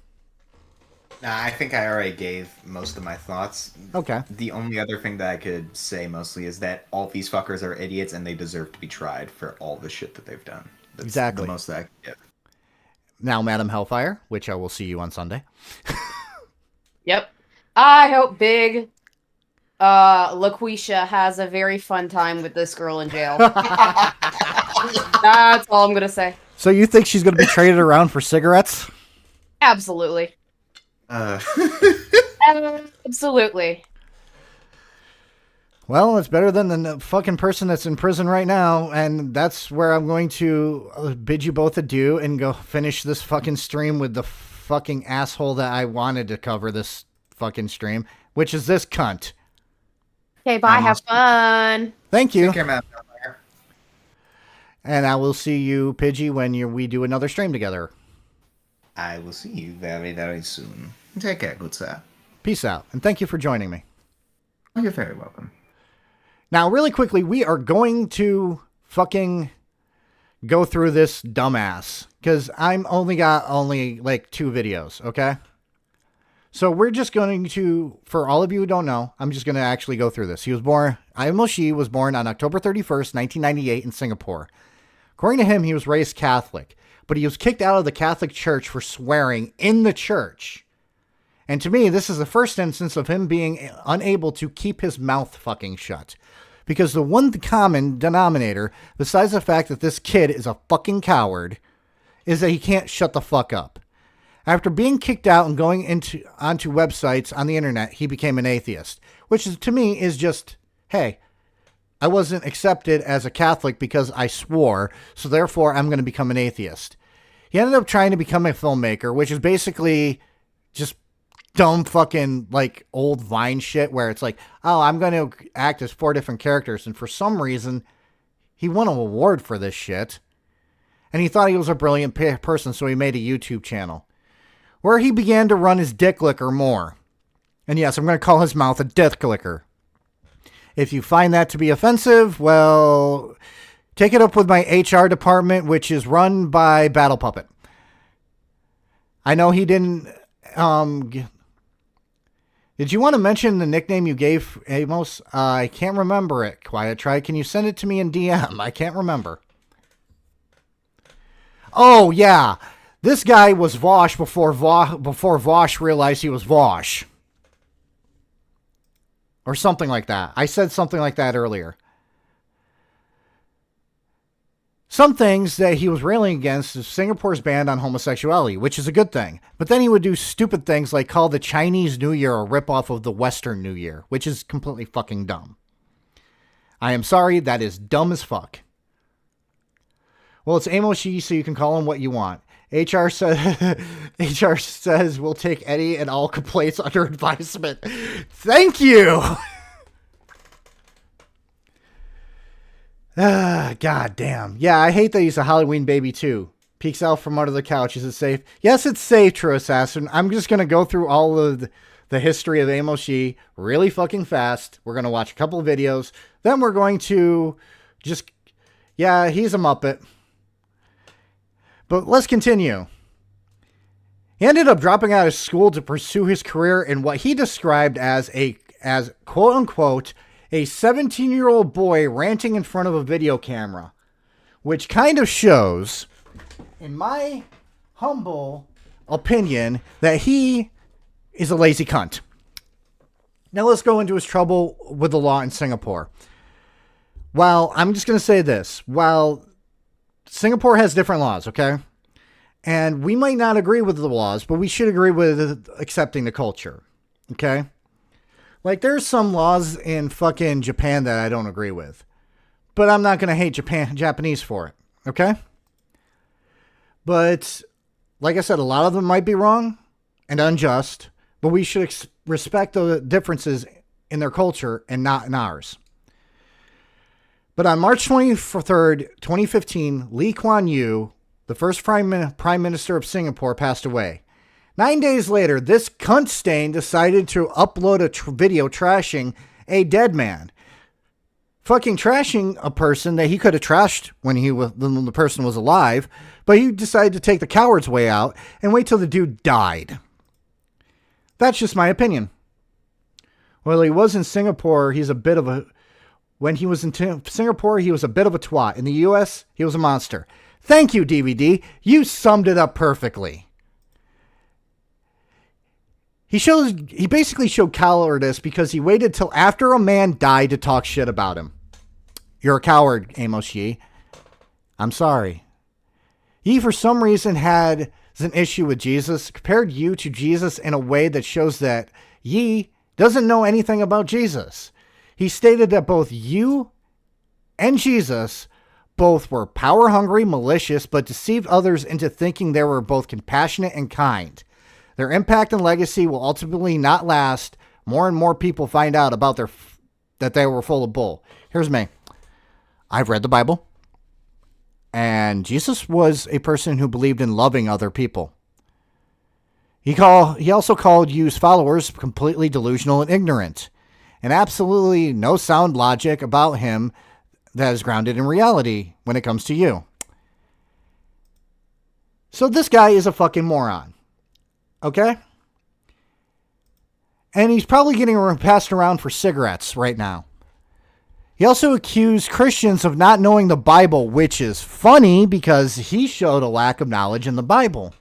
Nah, I think I already gave most of my thoughts. Okay. The only other thing that I could say mostly is that all these fuckers are idiots and they deserve to be tried for all the shit that they've done. That's exactly. The most that I could give. Now, Madam Hellfire, which I will see you on Sunday. Yep. I hope Big LaQuisha has a very fun time with this girl in jail. That's all I'm going to say. So you think she's going to be traded around for cigarettes? Absolutely. Absolutely. Well, it's better than the fucking person that's in prison right now, and that's where I'm going to bid you both adieu and go finish this fucking stream with the fucking asshole that I wanted to cover this fucking stream, which is this cunt. Okay, bye. Have fun. Thank you. Take care, man. And I will see you, Pidgey, when we do another stream together. I will see you very, very soon. Take care, good sir. Peace out, and thank you for joining me. You're very welcome. Now, really quickly, we are going to fucking go through this dumbass because I'm only like 2 videos. Okay. So we're just going to, for all of you who don't know, I'm just going to actually go through this. Amos Yee was born on October 31st, 1998 in Singapore. According to him, he was raised Catholic, but he was kicked out of the Catholic Church for swearing in the church. And to me, this is the first instance of him being unable to keep his mouth fucking shut. Because the one common denominator, besides the fact that this kid is a fucking coward, is that he can't shut the fuck up. After being kicked out and going onto websites on the internet, he became an atheist, which is, to me is just, hey, I wasn't accepted as a Catholic because I swore, so therefore I'm going to become an atheist. He ended up trying to become a filmmaker, which is basically just dumb fucking like old Vine shit where it's like, oh, I'm going to act as 4 different characters. And for some reason, he won an award for this shit. And he thought he was a brilliant person, so he made a YouTube channel where he began to run his dick licker more. And yes, I'm going to call his mouth a dick licker. If you find that to be offensive, well, take it up with my HR department, which is run by Battle Puppet. I know he didn't... Did you want to mention the nickname you gave Amos? I can't remember it. Quiet Try. Can you send it to me in DM? I can't remember. Oh, yeah. This guy was Vosh before Vosh realized he was Vosh. Or something like that. I said something like that earlier. Some things that he was railing against is Singapore's ban on homosexuality, which is a good thing. But then he would do stupid things like call the Chinese New Year a ripoff of the Western New Year, which is completely fucking dumb. I am sorry, that is dumb as fuck. Well, it's Amos Yee, so you can call him what you want. HR says we'll take any and all complaints under advisement. Thank you. God damn. Yeah, I hate that he's a Halloween baby too. Peeks out from under the couch. Is it safe? Yes, it's safe, True Assassin. I'm just going to go through all of the history of Amos Yee really fucking fast. We're going to watch a couple of videos. Then we're going to just... Yeah, he's a Muppet. But let's continue. He ended up dropping out of school to pursue his career in what he described as quote unquote a 17-year-old boy ranting in front of a video camera, which kind of shows, in my humble opinion, that he is a lazy cunt. Now let's go into his trouble with the law in Singapore. Well, I'm just going to say this. While Singapore has different laws, okay? And we might not agree with the laws, but we should agree with accepting the culture, okay? Like, there's some laws in fucking Japan that I don't agree with. But I'm not going to hate Japanese for it, okay? But, like I said, a lot of them might be wrong and unjust, but we should respect the differences in their culture and not in ours. But on March 23rd, 2015, Lee Kuan Yew, the first Prime Minister of Singapore, passed away. 9 days later, this cunt stain decided to upload a video trashing a dead man. Fucking trashing a person that he could have trashed when the person was alive, but he decided to take the coward's way out and wait till the dude died. That's just my opinion. Well, he was in Singapore, when he was in Singapore, he was a bit of a twat. In the U.S., he was a monster. Thank you, DVD. You summed it up perfectly. He basically showed cowardice because he waited till after a man died to talk shit about him. You're a coward, Amos Yee. I'm sorry. He, for some reason, had an issue with Jesus, compared you to Jesus in a way that shows that Yee doesn't know anything about Jesus. He stated that both you and Jesus both were power-hungry, malicious, but deceived others into thinking they were both compassionate and kind. Their impact and legacy will ultimately not last. More and more people find out about that they were full of bull. Here's me. I've read the Bible. And Jesus was a person who believed in loving other people. He also called Yu's followers completely delusional and ignorant. And absolutely no sound logic about him that is grounded in reality when it comes to you. So this guy is a fucking moron. Okay? And he's probably getting passed around for cigarettes right now. He also accused Christians of not knowing the Bible, which is funny because he showed a lack of knowledge in the Bible.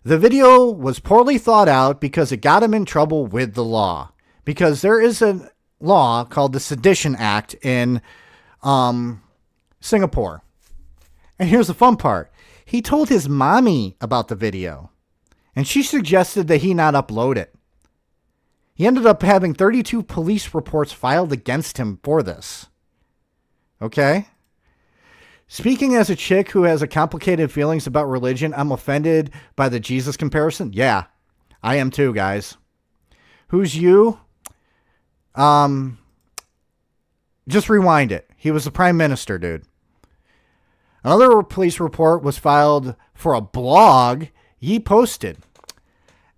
The video was poorly thought out because it got him in trouble with the law. Because there is a law called the Sedition Act in Singapore. And here's the fun part. He told his mommy about the video, and she suggested that he not upload it. He ended up having 32 police reports filed against him for this. Okay? Speaking as a chick who has a complicated feelings about religion, I'm offended by the Jesus comparison. Yeah, I am too, guys. Who's you? Just rewind it. He was the prime minister, dude. Another police report was filed for a blog he posted.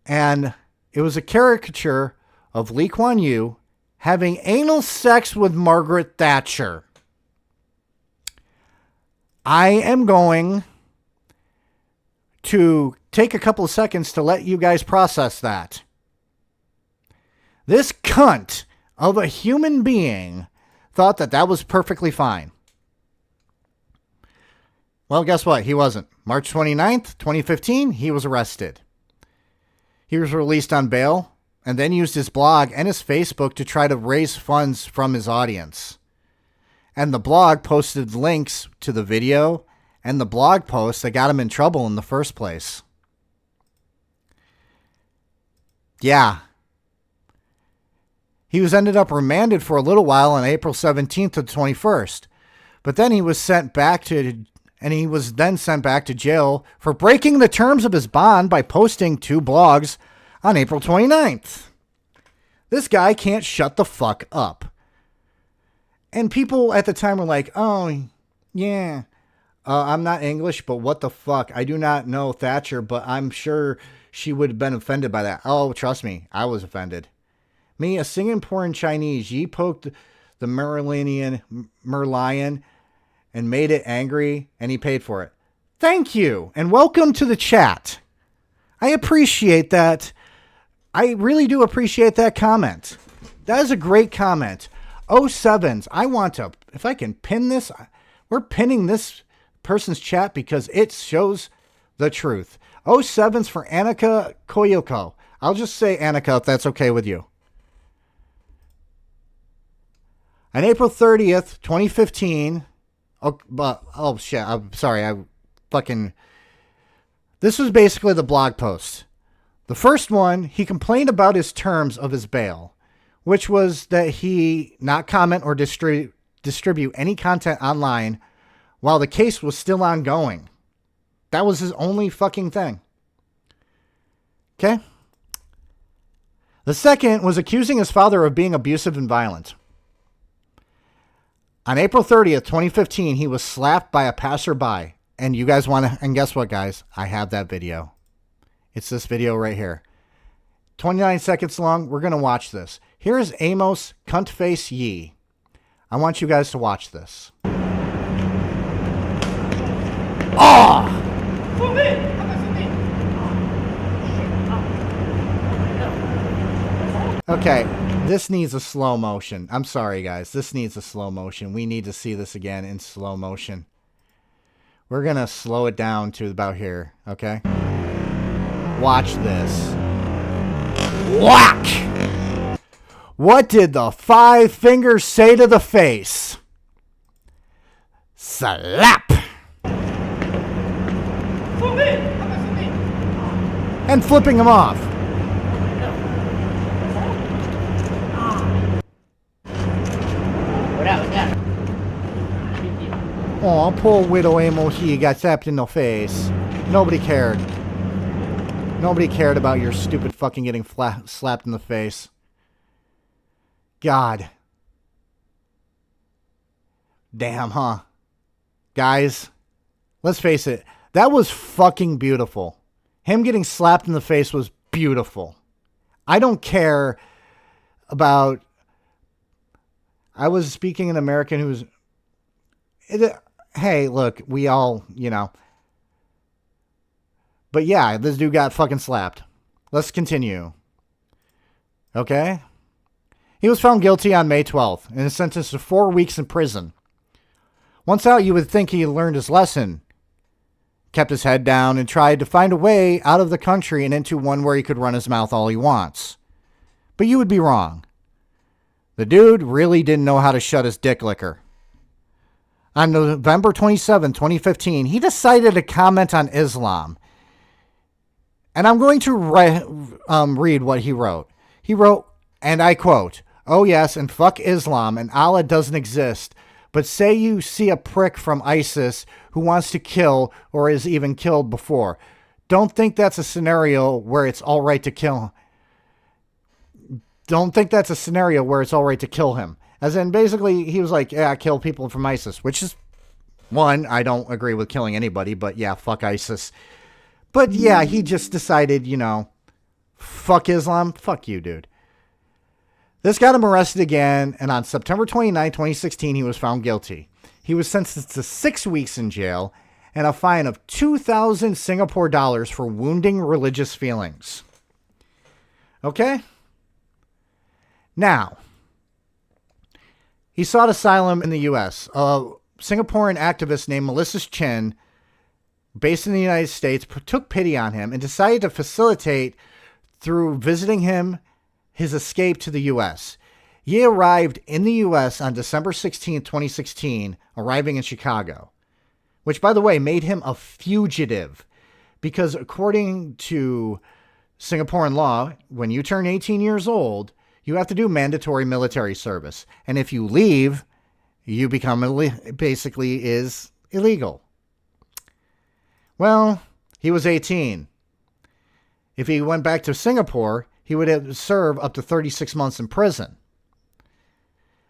And it was a caricature of Lee Kuan Yew having anal sex with Margaret Thatcher. I am going to take a couple of seconds to let you guys process that. This cunt of a human being thought that that was perfectly fine. Well, guess what? He wasn't. March 29th, 2015, he was arrested. He was released on bail and then used his blog and his Facebook to try to raise funds from his audience. And the blog posted links to the video and the blog post that got him in trouble in the first place. Yeah. He was ended up remanded for a little while on April 17th to the 21st. But then he was sent back to jail for breaking the terms of his bond by posting 2 blogs on April 29th. This guy can't shut the fuck up. And people at the time were like, oh, yeah, I'm not English, but what the fuck? I do not know Thatcher, but I'm sure she would have been offended by that. Oh, trust me, I was offended. Me, a Singaporean Chinese, Yee poked the Merlion and made it angry, and he paid for it. Thank you, and welcome to the chat. I appreciate that. I really do appreciate that comment. That is a great comment. 07s, I want to, if I can pin this, we're pinning this person's chat because it shows the truth. 07s for Annika Koyoko. I'll just say Annika if that's okay with you. On April 30th, 2015, oh shit, I'm sorry, this was basically the blog post. The first one, he complained about his terms of his bail, which was that he not comment or distribute any content online while the case was still ongoing. That was his only fucking thing. Okay? The second was accusing his father of being abusive and violent. On April 30th, 2015, he was slapped by a passerby. And you guys want to, and guess what, guys? I have that video. It's this video right here. 29 seconds long. We're going to watch this. Here is Amos Cuntface Yee. I want you guys to watch this. Oh! Okay, this needs a slow motion. I'm sorry, guys. This needs a slow motion. We need to see this again in slow motion. We're going to slow it down to about here, okay? Watch this. Whack! What did the 5 fingers say to the face? Slap! And flipping him off. Oh, poor widow Amos Yee got slapped in the face. Nobody cared. Nobody cared about your stupid fucking getting slapped in the face. God. Damn, huh? Guys, let's face it. That was fucking beautiful. Him getting slapped in the face was beautiful. I don't care about... I was speaking an American who's... Hey, look, we all, But yeah, this dude got fucking slapped. Let's continue. Okay? He was found guilty on May 12th and is sentenced to 4 weeks in prison. Once out, you would think he learned his lesson, kept his head down, and tried to find a way out of the country and into one where he could run his mouth all he wants. But you would be wrong. The dude really didn't know how to shut his dick licker. On November 27, 2015, he decided to comment on Islam. And I'm going to read what he wrote. He wrote, and I quote, "Oh yes, and fuck Islam, and Allah doesn't exist. But say you see a prick from ISIS who wants to kill or is even killed before. Don't think that's a scenario where it's all right to kill. Don't think that's a scenario where it's all right to kill him." As in, basically, he was like, yeah, kill people from ISIS, which is, one, I don't agree with killing anybody, but yeah, fuck ISIS. But yeah, he just decided, fuck Islam, fuck you, dude. This got him arrested again, and on September 29, 2016, he was found guilty. He was sentenced to 6 weeks in jail and a fine of 2,000 Singapore dollars for wounding religious feelings. Okay? Now, he sought asylum in the U.S. A Singaporean activist named Melissa Chen, based in the United States, took pity on him and decided to facilitate, through visiting him, his escape to the U.S. He arrived in the U.S. on December 16, 2016, arriving in Chicago, which, by the way, made him a fugitive because according to Singaporean law, when you turn 18 years old, you have to do mandatory military service. And if you leave, you become basically is illegal. Well, he was 18. If he went back to Singapore, he would have served up to 36 months in prison.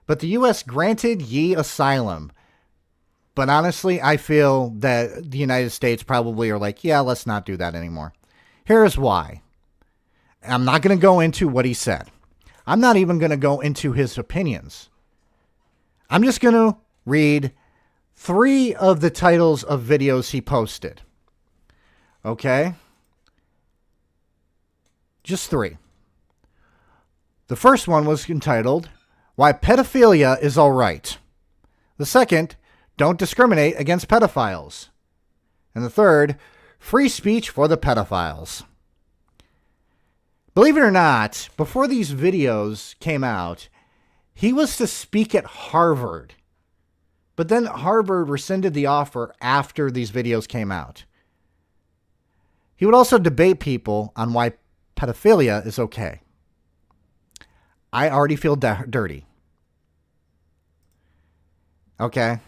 But the U.S. granted Yee asylum. But honestly, I feel that the United States probably are like, yeah, let's not do that anymore. Here's why. I'm not going to go into what he said. I'm not even going to go into his opinions. I'm just going to read 3 of the titles of videos he posted. Okay? Just 3. The first one was entitled, "Why Pedophilia is All Right." The second, "Don't Discriminate Against Pedophiles." And the third, "Free Speech for the Pedophiles." Believe it or not, before these videos came out, he was to speak at Harvard. But then Harvard rescinded the offer after these videos came out. He would also debate people on why pedophilia is okay. I already feel dirty. Okay?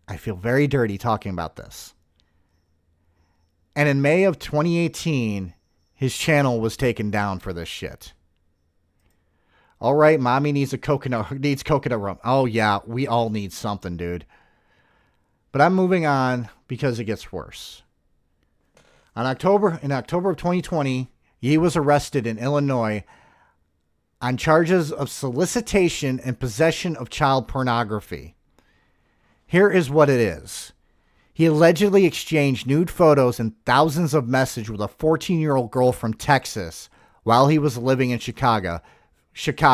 I feel very dirty talking about this. And in May of 2018, his channel was taken down for this shit. All right, mommy needs coconut rum. Oh yeah, we all need something, dude. But I'm moving on because it gets worse. In October of 2020, Yee was arrested in Illinois on charges of solicitation and possession of child pornography. Here is what it is. He allegedly exchanged nude photos and thousands of messages with a 14-year-old girl from Texas while he was living in Chicago, via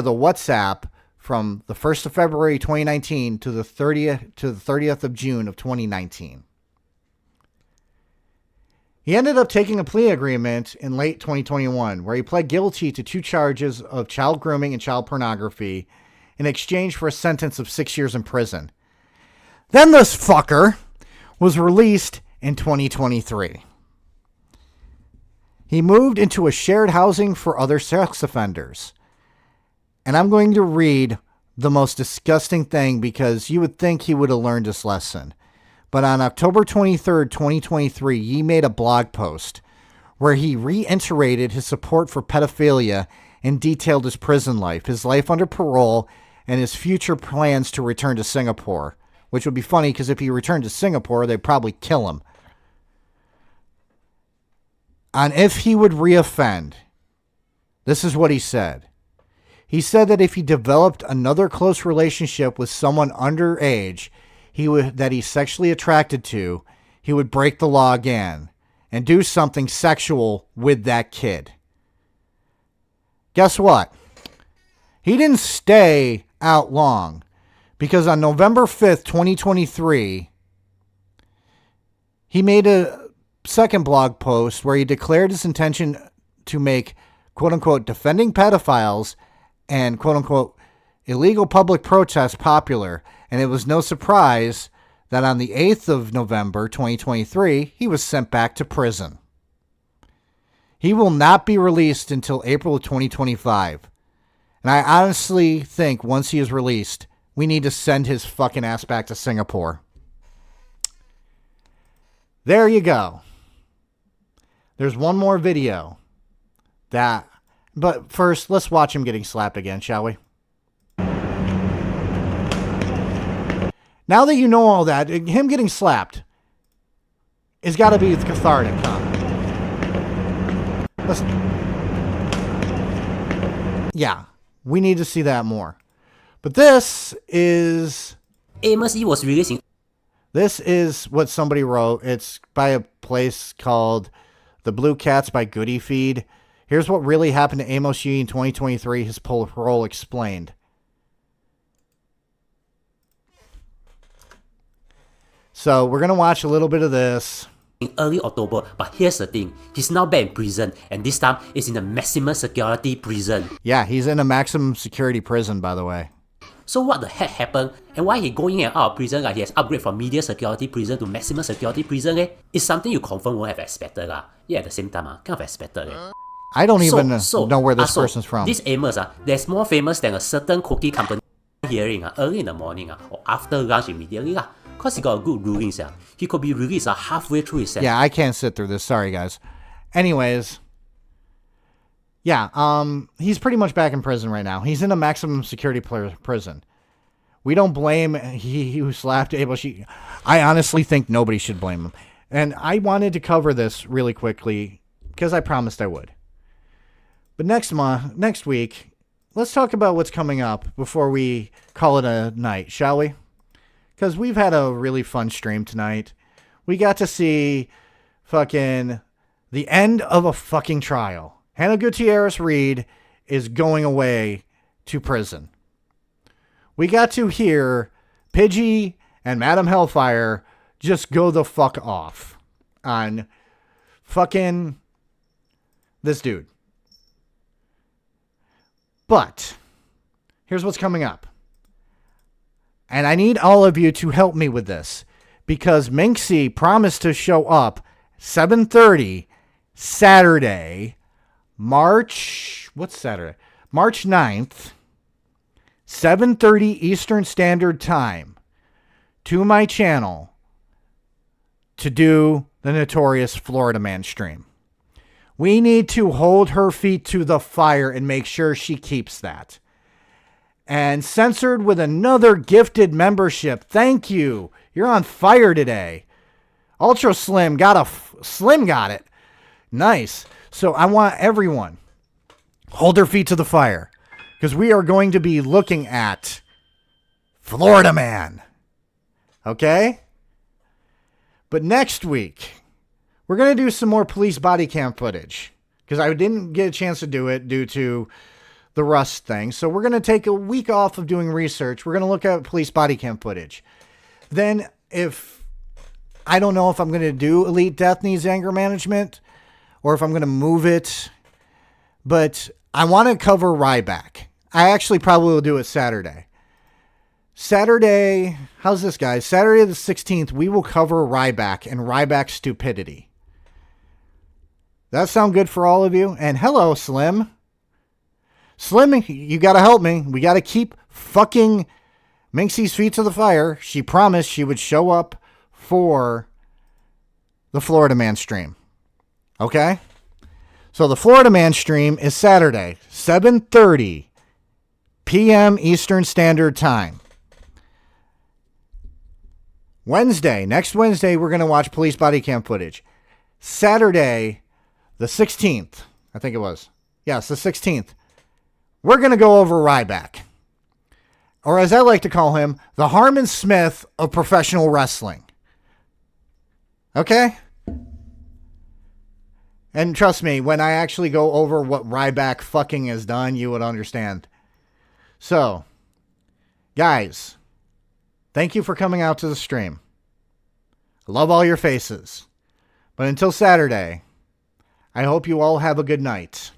the WhatsApp from the 1st of February 2019 to the 30th of June of 2019. He ended up taking a plea agreement in late 2021 where he pled guilty to 2 charges of child grooming and child pornography in exchange for a sentence of 6 years in prison. Then this fucker was released in 2023. He moved into a shared housing for other sex offenders. And I'm going to read the most disgusting thing because you would think he would have learned this lesson. But on October 23rd, 2023, he made a blog post where he reiterated his support for pedophilia and detailed his prison life, his life under parole, and his future plans to return to Singapore. Which would be funny because if he returned to Singapore, they'd probably kill him. On if he would reoffend, this is what he said. He said that if he developed another close relationship with someone underage, that he's sexually attracted to, he would break the law again and do something sexual with that kid. Guess what? He didn't stay out long, because on November 5th, 2023, he made a second blog post where he declared his intention to make, quote-unquote, defending pedophiles and, quote-unquote, illegal public protests popular. And it was no surprise that on the 8th of November, 2023, he was sent back to prison. He will not be released until April of 2025. And I honestly think once he is released, we need to send his fucking ass back to Singapore. There you go. There's one more video but first, let's watch him getting slapped again, shall we? Now that you know all that, him getting slapped has got to be cathartic, huh? Yeah, we need to see that more. But this is... Amos Yee was releasing... This is what somebody wrote. It's by a place called The Blue Cats by gutierrez-reed. Here's what really happened to Amos Yee in 2023, his parole explained. So we're going to watch a little bit of this. In early October, but here's the thing, he's now back in prison, and this time it's in a maximum security prison. Yeah, he's in a maximum security prison, by the way. So what the heck happened, and why he going in and out of prison? He has upgraded from medium security prison to maximum security prison. It's something you confirm won't have expected. Yeah, at the same time, kind of expected. I don't even know where this person's from. This Amos, there's more famous than a certain cookie company hearing early in the morning or after lunch immediately. Because he got a good ruling. He could be released halfway through his sentence. Yeah, I can't sit through this. Sorry, guys. Anyways. Yeah, he's pretty much back in prison right now. He's in a maximum security prison. We don't blame he who slapped Amos Yee. I honestly think nobody should blame him. And I wanted to cover this really quickly because I promised I would. But next week, let's talk about what's coming up before we call it a night, shall we? Because we've had a really fun stream tonight. We got to see fucking the end of a fucking trial. Hannah Gutierrez-Reed is going away to prison. We got to hear Pidgey and Madam Hellfire just go the fuck off on fucking this dude. But here's what's coming up. And I need all of you to help me with this because Minxie promised to show up 7:30 Saturday, March 9th, 7:30 Eastern Standard Time to my channel to do the Notorious Florida Man stream. We need to hold her feet to the fire and make sure she keeps that. And censored with another gifted membership. Thank you. You're on fire today. Ultra Slim got it. Nice. So I want everyone hold their feet to the fire because we are going to be looking at Florida Man. Okay? But next week, we're going to do some more police body cam footage because I didn't get a chance to do it due to the Rust thing. So we're going to take a week off of doing research. We're going to look at police body cam footage. Then I don't know if I'm going to do Elite Death Needs Anger Management or if I'm going to move it, but I want to cover Ryback. I actually probably will do it Saturday. Saturday, how's this, guys? Saturday the 16th, we will cover Ryback and Ryback stupidity. That sound good for all of you? And hello, Slim. Slim, you got to help me. We got to keep fucking Minxie's feet to the fire. She promised she would show up for the Florida Man stream. Okay? So the Florida Man stream is Saturday, 7:30 p.m. Eastern Standard Time. Next Wednesday, we're going to watch police body cam footage. Saturday, the 16th, I think it was. Yes, the 16th. We're going to go over Ryback. or as I like to call him, the Harmon Smith of professional wrestling. Okay? And trust me, when I actually go over what Ryback fucking has done, you would understand. So, guys, thank you for coming out to the stream. I love all your faces. But until Saturday, I hope you all have a good night.